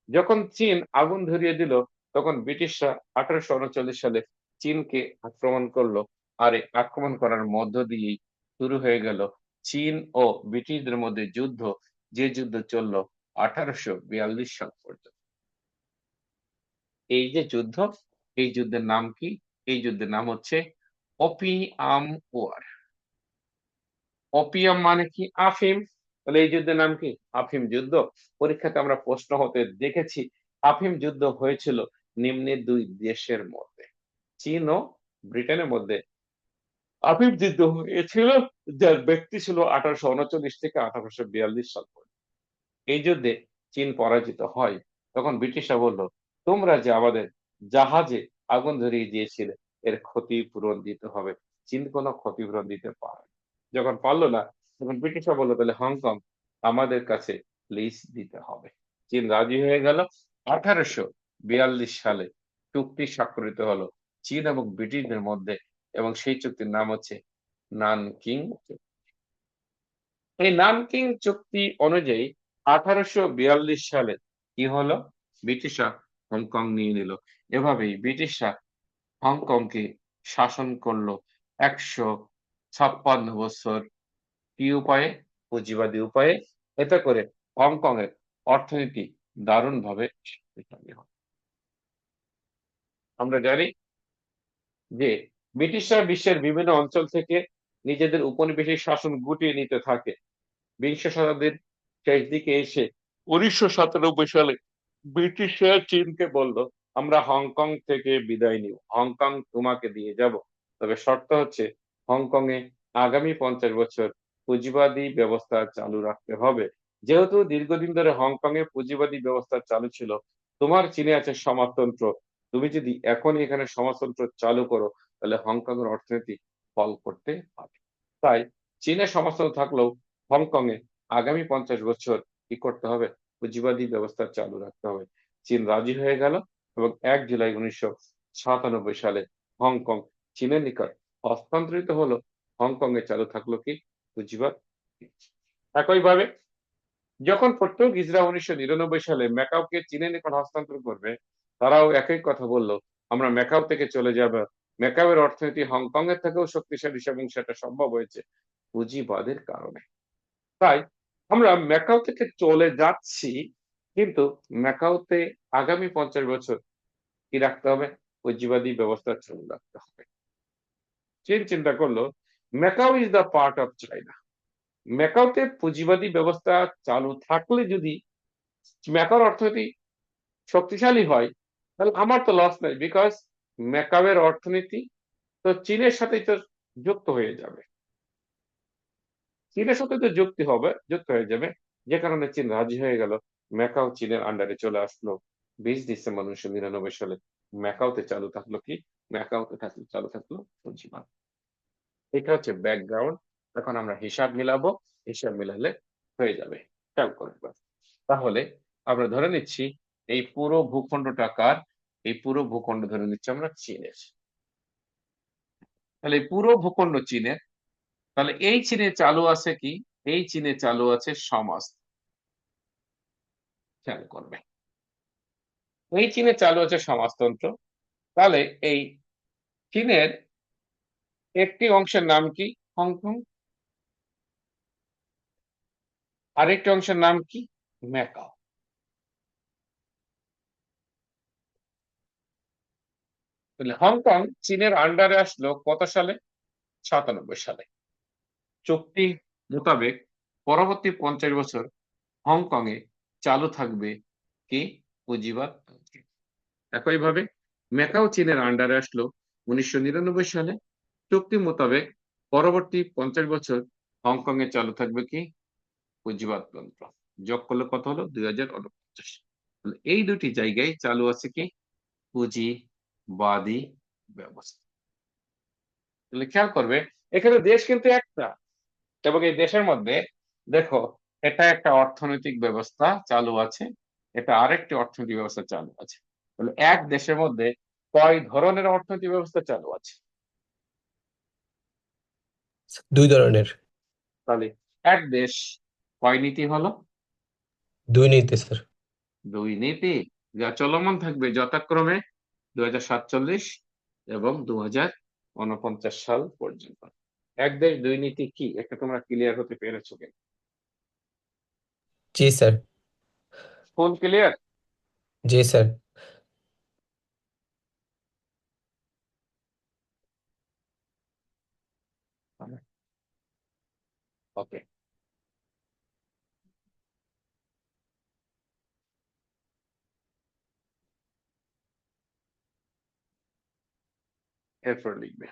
A: যখন চীন আগুন ধরিয়ে দিল, তখন ব্রিটিশরা 1839 সালে চীনকে আক্রমণ করলো। আর এই আক্রমণ করার মধ্য দিয়েই শুরু হয়ে গেল চীন ও ব্রিটিশদের মধ্যে যুদ্ধ, যে যুদ্ধ চললো 1842 সাল পর্যন্ত। এই যে যুদ্ধ, এই যুদ্ধের নাম কি? এই যুদ্ধের নাম হচ্ছে ওপিয়াম ওয়ার। ওপিয়াম মানে কি? আফিম। তাহলে এই যুদ্ধের নাম কি? আফিম যুদ্ধ। পরীক্ষাতে আমরা প্রশ্ন হতে দেখেছি, আফিম যুদ্ধ হয়েছিল নিম্নের দুই দেশের মধ্যে, চীন ও ব্রিটেনের মধ্যে আফিম যুদ্ধ হয়েছিল, যার ব্যক্তি ছিল 1839 থেকে 1842 সাল পর্যন্ত। এই যুদ্ধে চীন পরাজিত হয়। তখন ব্রিটিশরা বলল, তোমরা যে আমাদের জাহাজে আগুন ধরিয়ে দিয়েছিলে, এর ক্ষতিপূরণ দিতে হবে। চীন কোনো ক্ষতিপূরণ দিতে পারে যখন পারলো না, তখন ব্রিটিশরা বললো, তাহলে হংকং আমাদের কাছে লিজ দিতে হবে। চীন রাজি হয়ে গেল। 1842 সালে চুক্তি স্বাক্ষরিত হলো চীন এবং ব্রিটিশদের মধ্যে, এবং সেই চুক্তির নাম হচ্ছে নানকিং চুক্তি। এই নানকিং চুক্তি অনুযায়ী 1842 সালে কি হলো? ব্রিটিশরা হংকং নিয়ে নিল। এভাবেই ব্রিটিশরা হংকংকে শাসন করলো 156 বছর। কি উপায়ে? পুঁজিবাদী উপায়ে। এতে করে হংকং এর অর্থনীতি দারুণ ভাবে শক্তিশালী হয়। আমরা জানি যে ব্রিটিশরা বিশ্বের বিভিন্ন অঞ্চল থেকে নিজেদের উপনিবেশিক শাসন গুটিয়ে নিতে থাকে। বিংশ শতাব্দীর শেষ দিকে এসে 1997 সালে ব্রিটিশরা চীনকে বলল, আমরা হংকং থেকে বিদায় নিব, হংকং তোমাকে দিয়ে যাব, তবে শর্ত হচ্ছে হংকং এ আগামী 50 বছর পুঁজিবাদী ব্যবস্থা চালু রাখতে হবে। যেহেতু দীর্ঘদিন ধরে হংকং এ পুঁজিবাদী ব্যবস্থা চালু ছিল, তোমার চীনে আছে সমাজতন্ত্র, তুমি যদি এখন এখানে সমাজতন্ত্র চালু করো তাহলে হংকং এর অর্থনীতি ফল করতে পারে। তাই চীনে সমাজতন্ত্র থাকলেও হংকং এ আগামী 50 বছর কি করতে হবে, পুঁজিবাদী ব্যবস্থা চালু রাখতে হবে। চীন রাজি হয়ে গেল এবং 1 জুলাই 1997 সালে হংকং চীনের নিকট হস্তান্তরিত হলো। হংকং এ চালু থাকলো কি, পুঁজিবাদ। একইভাবে যখন পর্তুগিজরা 1999 সালে ম্যাকাওকে চীনের নিকট হস্তান্তর করবে, তারাও একই কথা বললো, আমরা ম্যাকাও থেকে চলে যাব। ম্যাকাওয়ের অর্থনীতি হংকং এর থেকেও শক্তিশালী এবং সেটা সম্ভব হয়েছে পুঁজিবাদের কারণে। তাই আমরা ম্যাকাও থেকে চলে যাচ্ছি, কিন্তু ম্যাকাওতে আগামী 50 বছর কি রাখতে হবে, পুঁজিবাদী ব্যবস্থা চালু রাখতে হবে। চীন চিন্তা করলো, Macau is the part of China, ম্যাকাওতে পুঁজিবাদী ব্যবস্থা চালু থাকলে যদি ম্যাকাওর অর্থনীতি শক্তিশালী হয়, তাহলে আমার তো লস নাই, বিকজ ম্যাকাওয়ের অর্থনীতি তো চীনের সাথে তো যুক্ত হয়ে যাবে, চীনের সাথে তো যুক্ত হয়ে যাবে। যে কারণে চীন রাজি হয়ে গেল, ম্যাকাও চীনের আন্ডারে চলে আসলো। 20 ডিসেম্বর 1999 সালে ম্যাকাওতে চালু থাকলো কি, চালু থাকলো পুঁজিবাদ। এটা হচ্ছে ব্যাকগ্রাউন্ড। এখন আমরা হিসাব মিলাবো, হিসাব মিলালে হয়ে যাবে। খেয়াল করবে, তাহলে আমরা ধরে নিচ্ছি এই পুরো ভূখণ্ডটা কার, এই পুরো ভূখণ্ড ধরে নিচ্ছি আমরা চীনের। তাহলে এই পুরো ভূখণ্ড চীনের, তাহলে এই চীনে চালু আছে কি, এই চীনে চালু আছে সমাজ। খেয়াল করবে, এই চীনে চালু আছে সমাজতন্ত্র। তাহলে এই চীনের একটি অংশের নাম কি, হংকং, আরেকটি অংশের নাম কি, ম্যাকাও। তাহলে হংকং চীনের আন্ডারে আসলো কত সালে, 97 সালে। চুক্তি মোতাবেক পরবর্তী 50 বছর হংকং এ চালু থাকবে কি, পুঁজিবাদ। একইভাবে ম্যাকাও চীনের আন্ডারে আসলো 1999 সালে। চুক্তি মোতাবেক পরবর্তী 50 বছর হংকং এ চালু থাকবে কি, পুঁজিবাদ তন্ত্র। যোগ করলে কত হলো, 2049। এই দুটি জায়গায় চালু আছে কি, পুঁজিবাদী ব্যবস্থা। তাহলে খেয়াল করবে, এখানে দেশ কিন্তু একটা, এবং এই দেশের মধ্যে দেখো, এটা একটা অর্থনৈতিক ব্যবস্থা চালু আছে, এটা আরেকটি অর্থনৈতিক ব্যবস্থা চালু আছে। তাহলে এক দেশের মধ্যে কয় ধরনের অর্থনৈতিক ব্যবস্থা চালু আছে,
C: 2 ধরনের।
A: তাহলে এক দেশ কয় নীতি হলো,
C: 2 নীতি স্যার।
A: 2 নীতি, যা চলমান থাকবে যথাক্রমে 2047 এবং 2049 সাল পর্যন্ত। এক দেশ দুই নীতি কি, একটা তোমরা ক্লিয়ার হতে পেরেছো কিনা,
C: জি স্যার।
A: Full clear?
C: জি স্যার।
A: ওকে, এরপর লিখবে,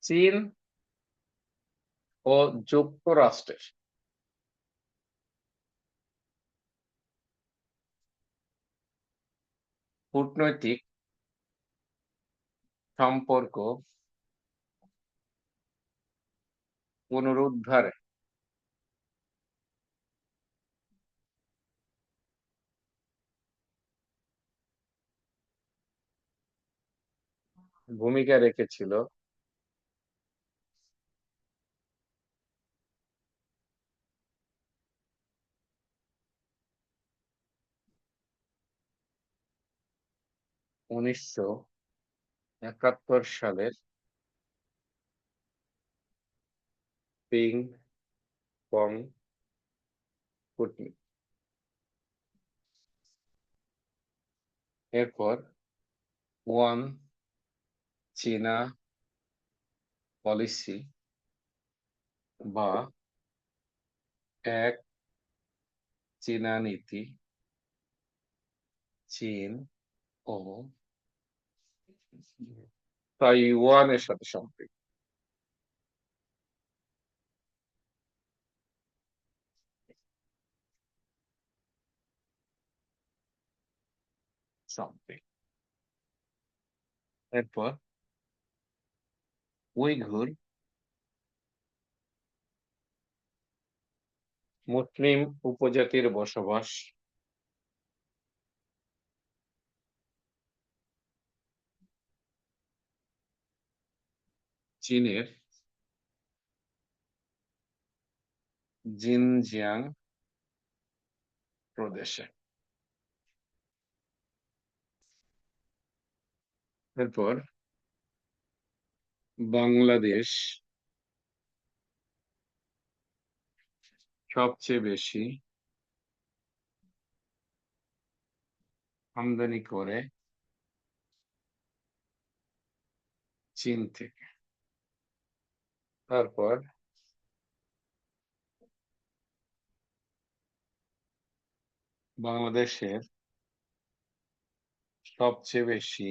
A: চীন ও যুক্তরাষ্ট্রের কূটনৈতিক সম্পর্ক পুনরুদ্ধারে ভূমিকা রেখেছিল উনিশশো 71 সালের পিং পং কূটনীতি। এরপর ওয়ান চীনা পলিসি বা এক, চীনা নীতি চীন ও তাইওয়ানের সাথে সম্পৃক্ত। সম্পৃক্ত। এরপর উইঘুর মুসলিম উপজাতির বসবাস। চীনের জিনজিয়াং প্রদেশে। এরপর বাংলাদেশ সবচেয়ে বেশি আমদানি করে চীন থেকে। তারপর বাংলাদেশের সবচেয়ে বেশি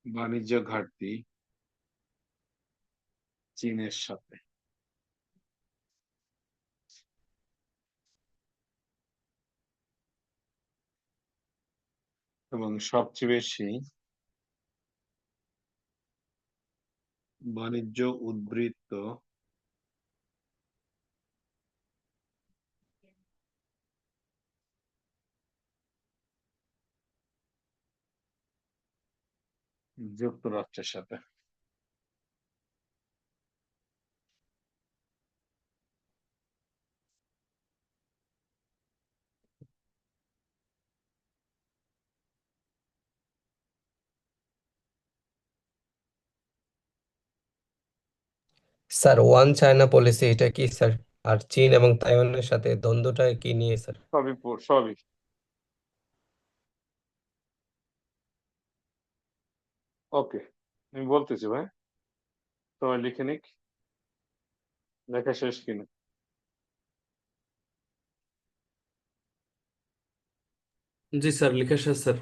A: বাণিজ্য ঘাটতি চীনের সাথে। এবং সবচেয়ে বেশি বাণিজ্য উদ্বৃত্ত যুক্তরাষ্ট্রের সাথে।
C: স্যার ওয়ান চায়না পলিসি এটা কি স্যার? আর চীন এবং তাইওয়ানের সাথে দ্বন্দ্বটা কি নিয়ে স্যার?
A: সবই ওকে, আমি বলতেছি ভাই, তোমার লিখে নিক, লেখা শেষ কিনা।
B: জি স্যার, লিখে শেষ স্যার।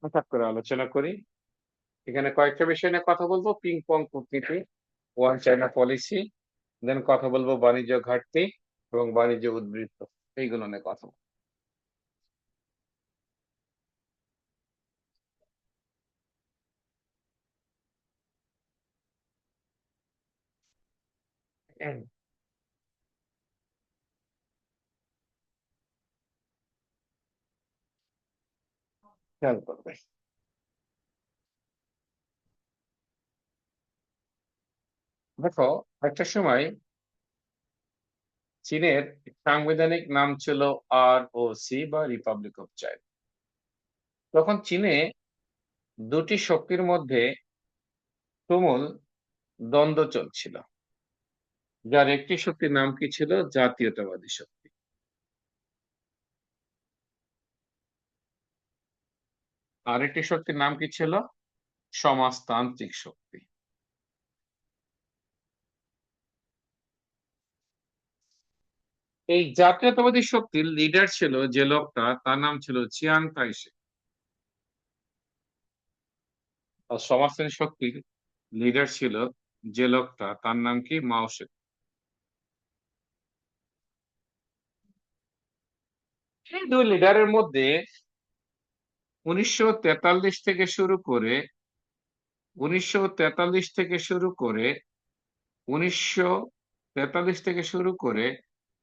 A: হঠাৎ করে আলোচনা করি। এখানে কয়েকটা বিষয় নিয়ে কথা বলবো, পিং পং কূটনীতি, ওয়ান চায়না পলিসি, দেন কথা বলবো বাণিজ্য ঘাটতি এবং বাণিজ্য উদ্বৃত্ত, এইগুলো নিয়ে কথা বলবো। হ্যাঁ, খেয়াল করবে। দেখো, একটা সময় চীনের সাংবিধানিক নাম ছিল ROC বা রিপাবলিক অফ চায়না। তখন চীনে দুটি শক্তির মধ্যে তুমুল দ্বন্দ্ব চলছিল, যার একটি শক্তির নাম কি ছিল? জাতীয়তাবাদী শক্তি। আরেকটি শক্তির নাম কি ছিল? সমাজতান্ত্রিক শক্তি। এই জাতীয়তাবাদী শক্তির লিডার ছিল যে লোকটা, তার নাম ছিল চিয়াং কাইশেক। আর সমাজতান্ত্রিক শক্তির লিডার ছিল যে লোকটা, তার নাম কি? মাও সেতুং। এই দুই লিডারের মধ্যে 1943 থেকে শুরু করে 1943 থেকে শুরু করে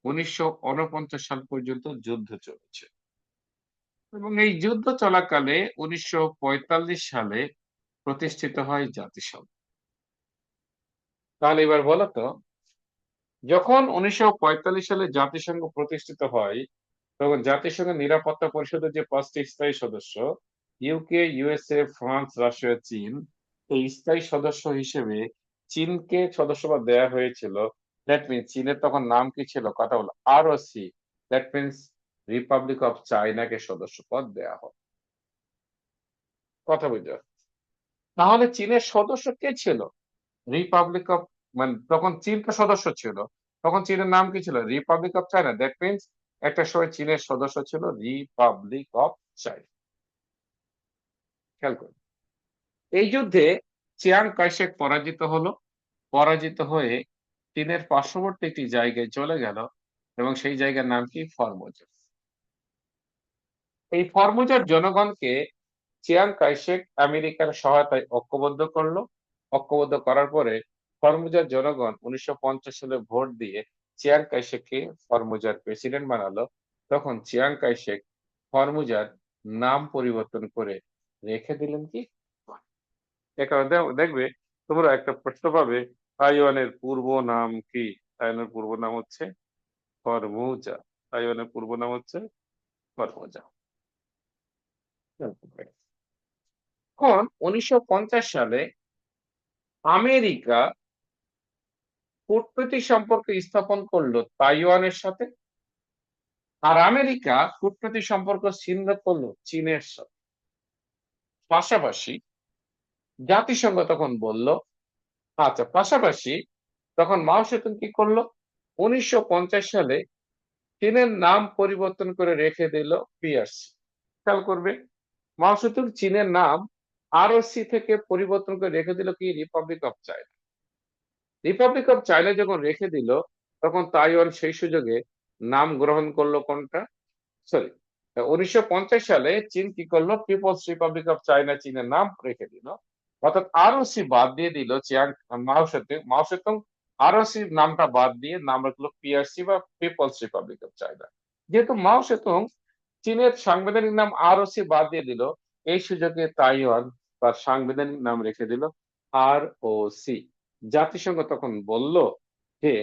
A: 1949 সাল পর্যন্ত যুদ্ধ চলেছে। এবং এই যুদ্ধ চলাকালে 1945 সালে প্রতিষ্ঠিত হয় জাতিসংঘ। তাহলে এবার বলো তো, যখন 1945 সালে জাতিসংঘ প্রতিষ্ঠিত হয়, তখন জাতিসংঘের নিরাপত্তা পরিষদের যে 5টি স্থায়ী সদস্য, ইউকে, USA, ফ্রান্স, রাশিয়া, চীন, এই স্থায়ী সদস্য হিসেবে চীনকে সদস্যপদ দেওয়া হয়েছিল। দ্যাট মিনস চীনের তখন নাম কি ছিল? কথা বলো, ROC। That means republic of চায়নাকে সদস্যপদ দেয়া হবে। কথা বুঝতে পারছো? তাহলে চীনের সদস্য কে ছিল? রিপাবলিক অফ, মানে তখন চীন তো সদস্য ছিল, তখন চীনের নাম কি ছিল? Republic of China. That means একটা সময় চীনের সদস্য ছিল রিপাবলিক অফ চায়না। খেয়াল করুন, এই যুদ্ধে চিয়াং কাইশেক পরাজিত হলো। পরাজিত হয়ে চীনের পার্শ্ববর্তী একটি জায়গায় চলে গেল এবং সেই জায়গার নাম কি? ফরমোজা। এই ফরমোজার জনগণকে চিয়াং কাইশেক আমেরিকার সহায়তায় ঐক্যবদ্ধ করলো। ঐক্যবদ্ধ করার পরে ফরমোজার জনগণ 1950 সালে ভোট দিয়ে চিয়াং কাইশেককে ফরমোজার প্রেসিডেন্ট বানালো। তখন চিয়াং কাইশেক ফরমোজার নাম পরিবর্তন করে রেখে দিলেন কি? এ কারণে দেখবে তোমরা একটা প্রশ্ন পাবে, তাইওয়ানের পূর্ব নাম কি? তাইওয়ানের পূর্ব নাম হচ্ছে ফরমোজা। তাইওয়ানের পূর্ব নাম হচ্ছে ফরমোজা। এখন 1950 সালে আমেরিকা কূটনৈতিক সম্পর্ক স্থাপন করলো তাইওয়ানের সাথে, আর আমেরিকা কূটনৈতিক সম্পর্ক ছিন্ন করলো চীনের সাথে। পাশাপাশি জাতিসংঘ তখন বলল, আচ্ছা, পাশাপাশি তখন মাও সেতুং কি করলো? 1950 সালে চীনের নাম পরিবর্তন করে রেখে দিল পিআরসি। খেয়াল করবে, মাও সেতুং চীনের নাম আরওসি থেকে পরিবর্তন করে রেখে দিল কি? Republic of China. Republic of China যখন রেখে দিল, তখন তাইওয়ান সেই সুযোগে নাম গ্রহণ করলো কোনটা? সরি, 1950 সালে চীন কি করলো? পিপলস রিপাবলিক অফ চায়না চীনের নাম রেখে দিল। অর্থাৎ আরওসি বাদ দিয়ে দিল। মাও সেতুং আরওসি নামটা বাদ দিয়ে নাম রাখলো পিআরসি বা পিপলস রিপাবলিক অফ চায়না। যেহেতু মাও সেতুং চীনের সাংবিধানিক নাম আরওসি বাদ দিয়ে দিল, এই সুযোগে তাইওয়ান তার সাংবিধানিক নাম রেখে দিল আরওসি। জাতিসংঘ তখন বলল যে,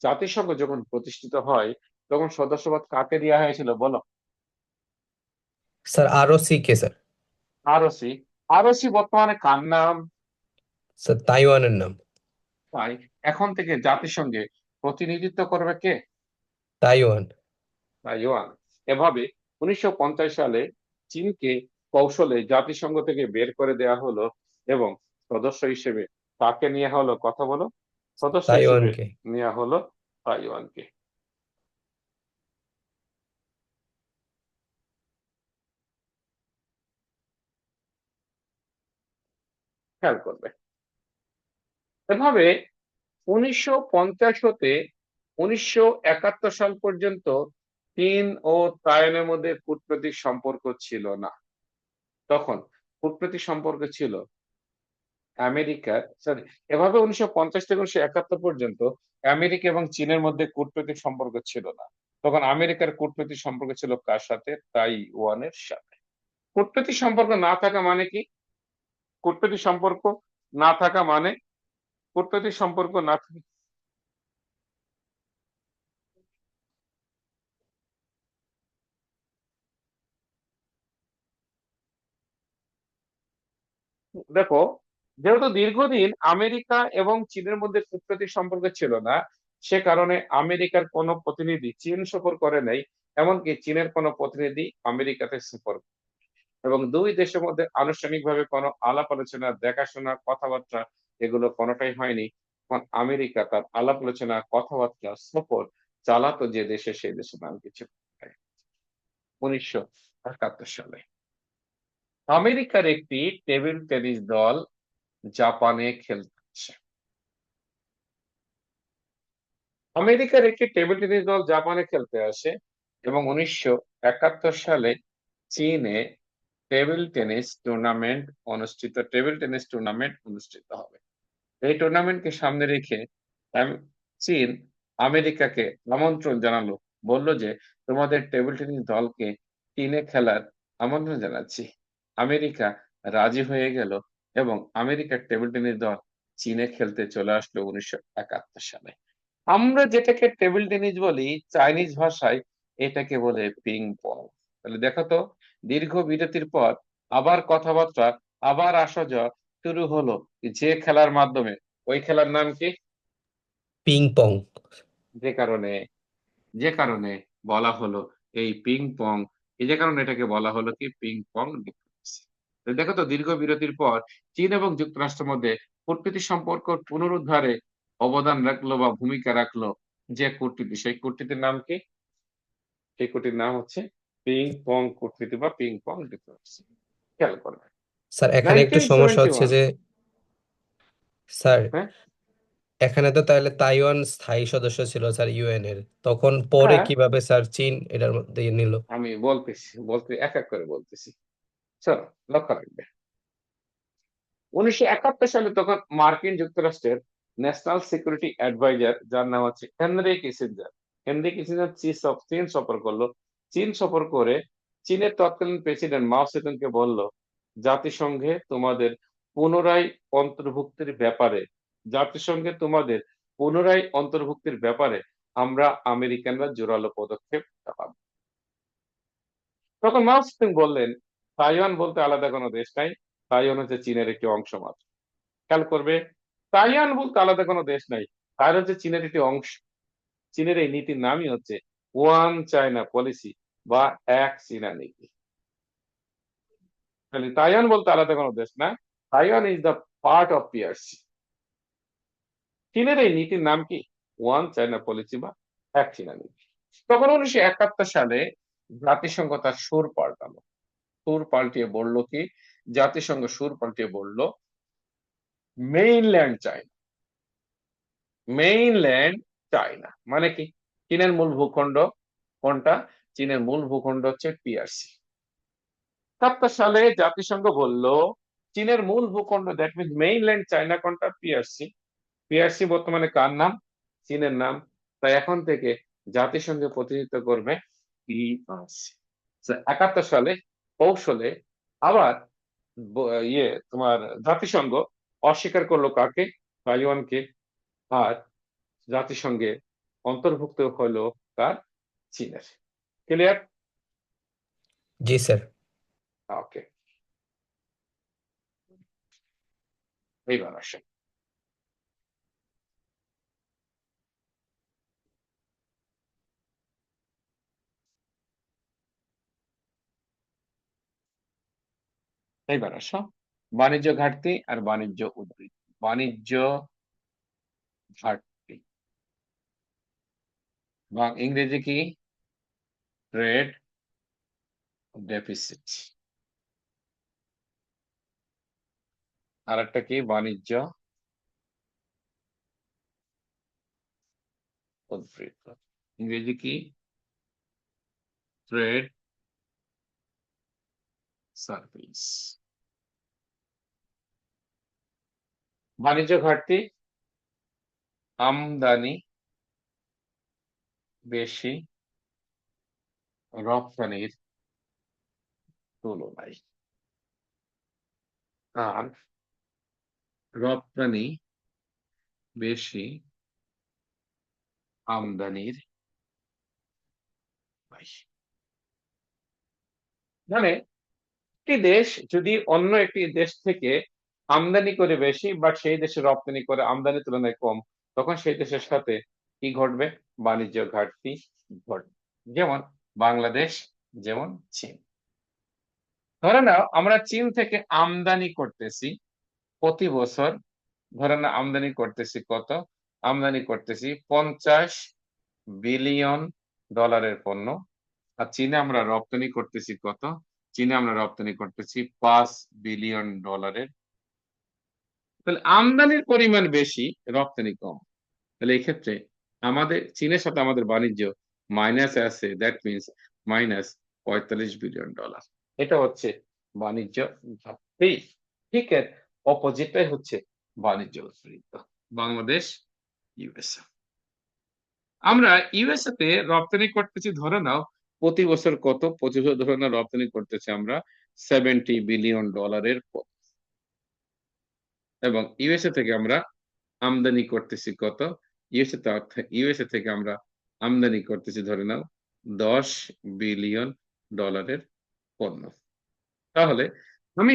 A: জাতিসংঘ যখন প্রতিষ্ঠিত হয় তখন সদস্যপদ কাকে দেওয়া হয়েছিল বলো?
C: স্যার আরও কে স্যার?
A: আরওসি। আরওসি বর্তমানে কার নাম?
C: স্যার তাইওয়ানের নাম।
A: তাই এখন থেকে জাতিসংঘে প্রতিনিধিত্ব করবে কে?
C: তাইওয়ান।
A: তাইওয়ান। এভাবে 1950 সালে চীনকে কৌশলে জাতিসংঘ থেকে বের করে দেয়া হলো এবং সদস্য হিসেবে কাকে নেওয়া হলো? কথা বলো। সদস্য হিসেবে
C: তাইওয়ানকে।
A: নেওয়া হলো তাইওয়ানকে। খেয়াল করবে, এভাবে 1950 হতে 1971 সাল পর্যন্ত চীন ও তাইওয়ানের মধ্যে কূটনৈতিক সম্পর্ক ছিল না। তখন কূটনৈতিক সম্পর্ক ছিল আমেরিকা, সরি, এভাবে 1950 থেকে 1971 পর্যন্ত আমেরিকা এবং চীনের মধ্যে কূটনৈতিক সম্পর্ক ছিল না। তখন আমেরিকার কূটনৈতিক সম্পর্ক ছিল কার সাথে? তাইওয়ানের সাথে। কূটনৈতিক সম্পর্ক না থাকা মানে কি? কূটনৈতিক সম্পর্ক না থাকা মানে, কূটনৈতিক সম্পর্ক না থাকা, দেখো, যেহেতু দীর্ঘদিন আমেরিকা এবং চীনের মধ্যে কূটনৈতিক সম্পর্ক ছিল না, সে কারণে আমেরিকার কোনো প্রতিনিধি চীন সফর করে নাই। এমনকি চীনের কোনো প্রতিনিধি আমেরিকাতে সফর, এবং দুই দেশের মধ্যে আনুষ্ঠানিকভাবে কোনো আলাপ আলোচনা, দেখাশোনা, কথাবার্তা এগুলো কোনোটাই হয়নি। তখন আমেরিকা তার আলাপ আলোচনা, কথাবার্তা, সফর চালাতো যে দেশে, সেই দেশের নাম কিছু 1971 সালে আমেরিকার একটি টেবিল টেনিস দল জাপানে খেলতে আসে। আমেরিকার একটি টেবিল টেনিস দল জাপানে খেলতে আসে এবং 1971 সালে চীনে টেবিল টেনিস টুর্নামেন্ট অনুষ্ঠিত হবে। এই টুর্নামেন্টকে সামনে রেখে চীন আমেরিকাকে আমন্ত্রণ জানালো, বলল যে তোমাদের টেবিল টেনিস দলকে চীনে খেলার আমন্ত্রণ জানাচ্ছি। আমেরিকা রাজি হয়ে গেল এবং আমেরিকার টেবিল টেনিস দল চীনে খেলতে চলে আসলো 1971 সালে। আমরা যেটাকে টেবিল টেনিস বলি, চাইনিজ ভাষায় এটাকে বলে পিং পং। তাহলে দেখো তো, দীর্ঘ বিরতির পর আবার কথাবার্তা, আবার আসা যাওয়া শুরু হলো যে খেলার মাধ্যমে। ওই খেলার নাম কি?
C: Ping pong.
A: যে কারণে যে কারণে বলা হলো এই পিং পং, এই যে কারণে এটাকে বলা হলো কি পিং পং ডিপ্লোমেসি। তো দেখো তো, দীর্ঘ বিরতির পর চীন এবং যুক্তরাষ্ট্রের মধ্যে কূটনীতিক সম্পর্ক পুনরুদ্ধারে অবদান রাখলো বা ভূমিকা রাখলো যে কূটনীতি, সেই কূটনীতির নাম কি? সেই কূটনীতির নাম হচ্ছে পিং পং কূটনীতি বা পিং পং ডিপ্লোমেসি। খেয়াল করবে
C: স্যার এখানে একটু সমস্যা হচ্ছে
A: 1971।
C: যে স্যার
A: হ্যাঁ,
C: এখানে তো তাহলে তাইওয়ান স্থায়ী সদস্য ছিল স্যার ইউএন এর, তখন পরে
A: হ্যাঁ,
C: কিভাবে স্যার চীন এটার মধ্যে নিল?
A: আমি বলতে এক এক করে বলতেছি। চলো, লক্ষ্য রাখবে। 1971 সালে তখন মার্কিন যুক্তরাষ্ট্রের ন্যাশনাল সিকিউরিটি অ্যাডভাইজার, যার নাম হচ্ছে হেনরি কিসিঞ্জার চীন সফর করলো। চীন সফর করে চীনের তৎকালীন প্রেসিডেন্ট মাও সেতুংকে বলল, জাতিসংঘে তোমাদের পুনরায় অন্তর্ভুক্তির ব্যাপারে জাতিসংঘে তোমাদের পুনরায় অন্তর্ভুক্তির ব্যাপারে আমরা আমেরিকানরা জোরালো পদক্ষেপ চালাবো। তখন মাও সেতুং বললেন, তাইওয়ান বলতে আলাদা কোনো দেশ নাই, তাইওয়ান হচ্ছে চীনের একটি অংশ মাত্র। খেয়াল করবে, তাইওয়ান বলতে আলাদা কোনো দেশ নাই, তাইওয়ান হচ্ছে চীনের একটি অংশ। চীনের এই নীতির নামই হচ্ছে ওয়ান চায়না পলিসি বা এক চীনা নীতি। তাহলে তাইওয়ান বলতে আলাদা কোনো দেশ না, Taiwan is the part of PRC. চীনের এই নীতির নাম কি? ওয়ান চায়না পলিসি বা এক চীনা নীতি। তখন 1971 সালে জাতিসংঘ তার সুর পাল্টালো। সুর পাল্টিয়ে বলল কি? জাতিসংঘ সুর পাল্টিয়ে বলল, মেইনল্যান্ড চায়না। মেইনল্যান্ড চায়না মানে কি? চীনের মূল ভূখণ্ড কোনটা? চীনের মূল ভূখণ্ড হচ্ছে পিআরসি। 1971 সালে জাতিসংঘ বলল, চীনের মূল ভূখণ্ড, দ্যাট মিনস মেইনল্যান্ড চায়না কোনটা? পিআরসি। পিআরসি বর্তমানে কার নাম? চীনের নাম। তাই এখন থেকে জাতিসংঘে প্রতিনিধিত্ব করবে পিআরসি। 71 সালে কৌশলে আবার তোমার জাতিসংঘ অস্বীকার করলো কাকে? তাইওয়ানকে। আর জাতিসংঘে অন্তর্ভুক্ত হলো কার? চীনের। ক্লিয়ার?
C: জি স্যার।
A: ওকে, এইবার আসেন। এইবার আসো, বাণিজ্য ঘাটতি আর বাণিজ্য উদ্বৃত্তি। বাণিজ্য ঘাটতি এবং ইংরেজি কি? Trade deficit. আর একটা কি? বাণিজ্য উদ্বৃত্ত। ইংরেজি কি? Trade service. বাণিজ্য ঘাটতি, আমদানি বেশি রপ্তানির তুলনায়, আর রপ্তানি বেশি আমদানির বেশি। মানে একটি দেশ যদি অন্য একটি দেশ থেকে আমদানি করে বেশি, বাট সেই দেশে রপ্তানি করে আমদানির তুলনায় কম, তখন সেই দেশের সাথে কি ঘটবে? বাণিজ্য ঘাটতি ঘটবে। যেমন বাংলাদেশ, যেমন চীন। ধরে নাও আমরা চীন থেকে আমদানি করতেছি প্রতি বছর, ধরে নাও আমদানি করতেছি কত? আমদানি করতেছি 50 বিলিয়ন ডলারের পণ্য। আর চীনে আমরা রপ্তানি করতেছি কত? চীনে আমরা রপ্তানি করতেছি 5 বিলিয়ন ডলারের। তাহলে আমদানির পরিমাণ বেশি, রপ্তানি কম। তাহলে এই ক্ষেত্রে আমাদের চীনের সাথে আমাদের বাণিজ্য মাইনাসে আছে, দ্যাট মিনস -45 বিলিয়ন ডলার। এটা হচ্ছে বাণিজ্য ঘাটতি। ঠিক এর অপোজিটটাই হচ্ছে বাণিজ্য উদ্বৃত্ত। বাংলাদেশ, ইউএসএ। আমরা ইউএসএ তে রপ্তানি করতেছি, ধরে নাও প্রতি বছর কত? প্রতি বছর ধরে নাও রপ্তানি করতেছি আমরা 70 বিলিয়ন ডলারের পণ্য। এবং ইউএসএ থেকে আমরা আমদানি করতেছি কত? ইউএসএ থেকে আমরা আমদানি করতেছি ধরে নাও 10 বিলিয়ন ডলারের পণ্য। তাহলে আমি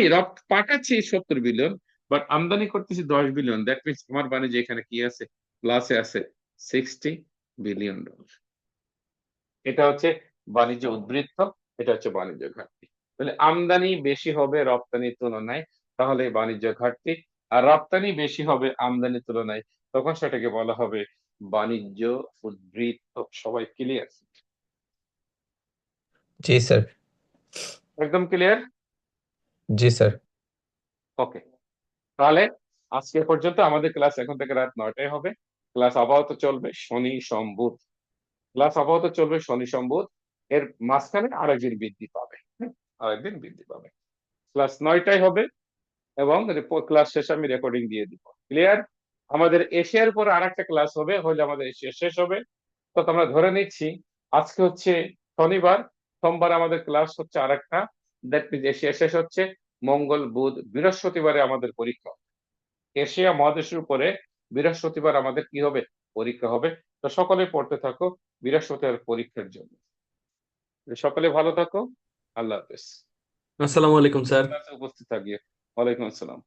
A: পাঠাচ্ছি 70 বিলিয়ন, বাট আমদানি করতেছি 10 বিলিয়ন, দ্যাট মিনস আমার বাণিজ্য এখানে কি আছে? প্লাসে আছে 60 বিলিয়ন ডলার। এটা হচ্ছে বাণিজ্য উদ্বৃত্ত, এটা হচ্ছে বাণিজ্য ঘাটতি। তাহলে আমদানি বেশি হবে রপ্তানির তুলনায়, তাহলে বাণিজ্য ঘাটতি। আর রপ্তানি বেশি হবে আমদানির তুলনায়, তখন সেটাকে বলা হবে বাণিজ্য উদ্বৃত্ত। সবাই ক্লিয়ার?
C: জি স্যার।
A: একদম ক্লিয়ার?
C: জি স্যার।
A: ওকে, তাহলে আজকে এ পর্যন্ত। আমাদের ক্লাস এখন থেকে রাত 9টায় হবে। ক্লাস আপাতত চলবে শনি সোম বুধ। ক্লাস আপাতত চলবে শনি সোম বুধ। এর মাঝখানে আরেকদিন বৃদ্ধি পাবে। আরেকদিন বৃদ্ধি পাবে। ক্লাস 9টায় হবে এবং ক্লাস শেষে আমি রেকর্ডিং দিয়ে দিব। ক্লিয়ার? আমাদের এশিয়ার পর আরেকটা ক্লাস হবে, হলে আমাদের এশিয়া শেষ হবে। তো আমরা ধরে নিচ্ছি আজকে হচ্ছে শনিবার, সোমবার আমাদের ক্লাস হচ্ছে আরেকটা। দ্যাট মিনস এশিয়া শেষ হচ্ছে মঙ্গল বুধ বৃহস্পতিবারে আমাদের পরীক্ষা। এশিয়া মহাদেশের উপরে বৃহস্পতিবার আমাদের কি হবে? পরীক্ষা হবে। তো সকলে পড়তে থাকো বৃহস্পতিবার পরীক্ষার জন্য। সকলে ভালো থাকো। আল্লাহ হাফেজ।
B: আসসালামু আলাইকুম স্যার।
A: ক্লাসে উপস্থিত থাকিও। ওয়ালাইকুম আসসালাম।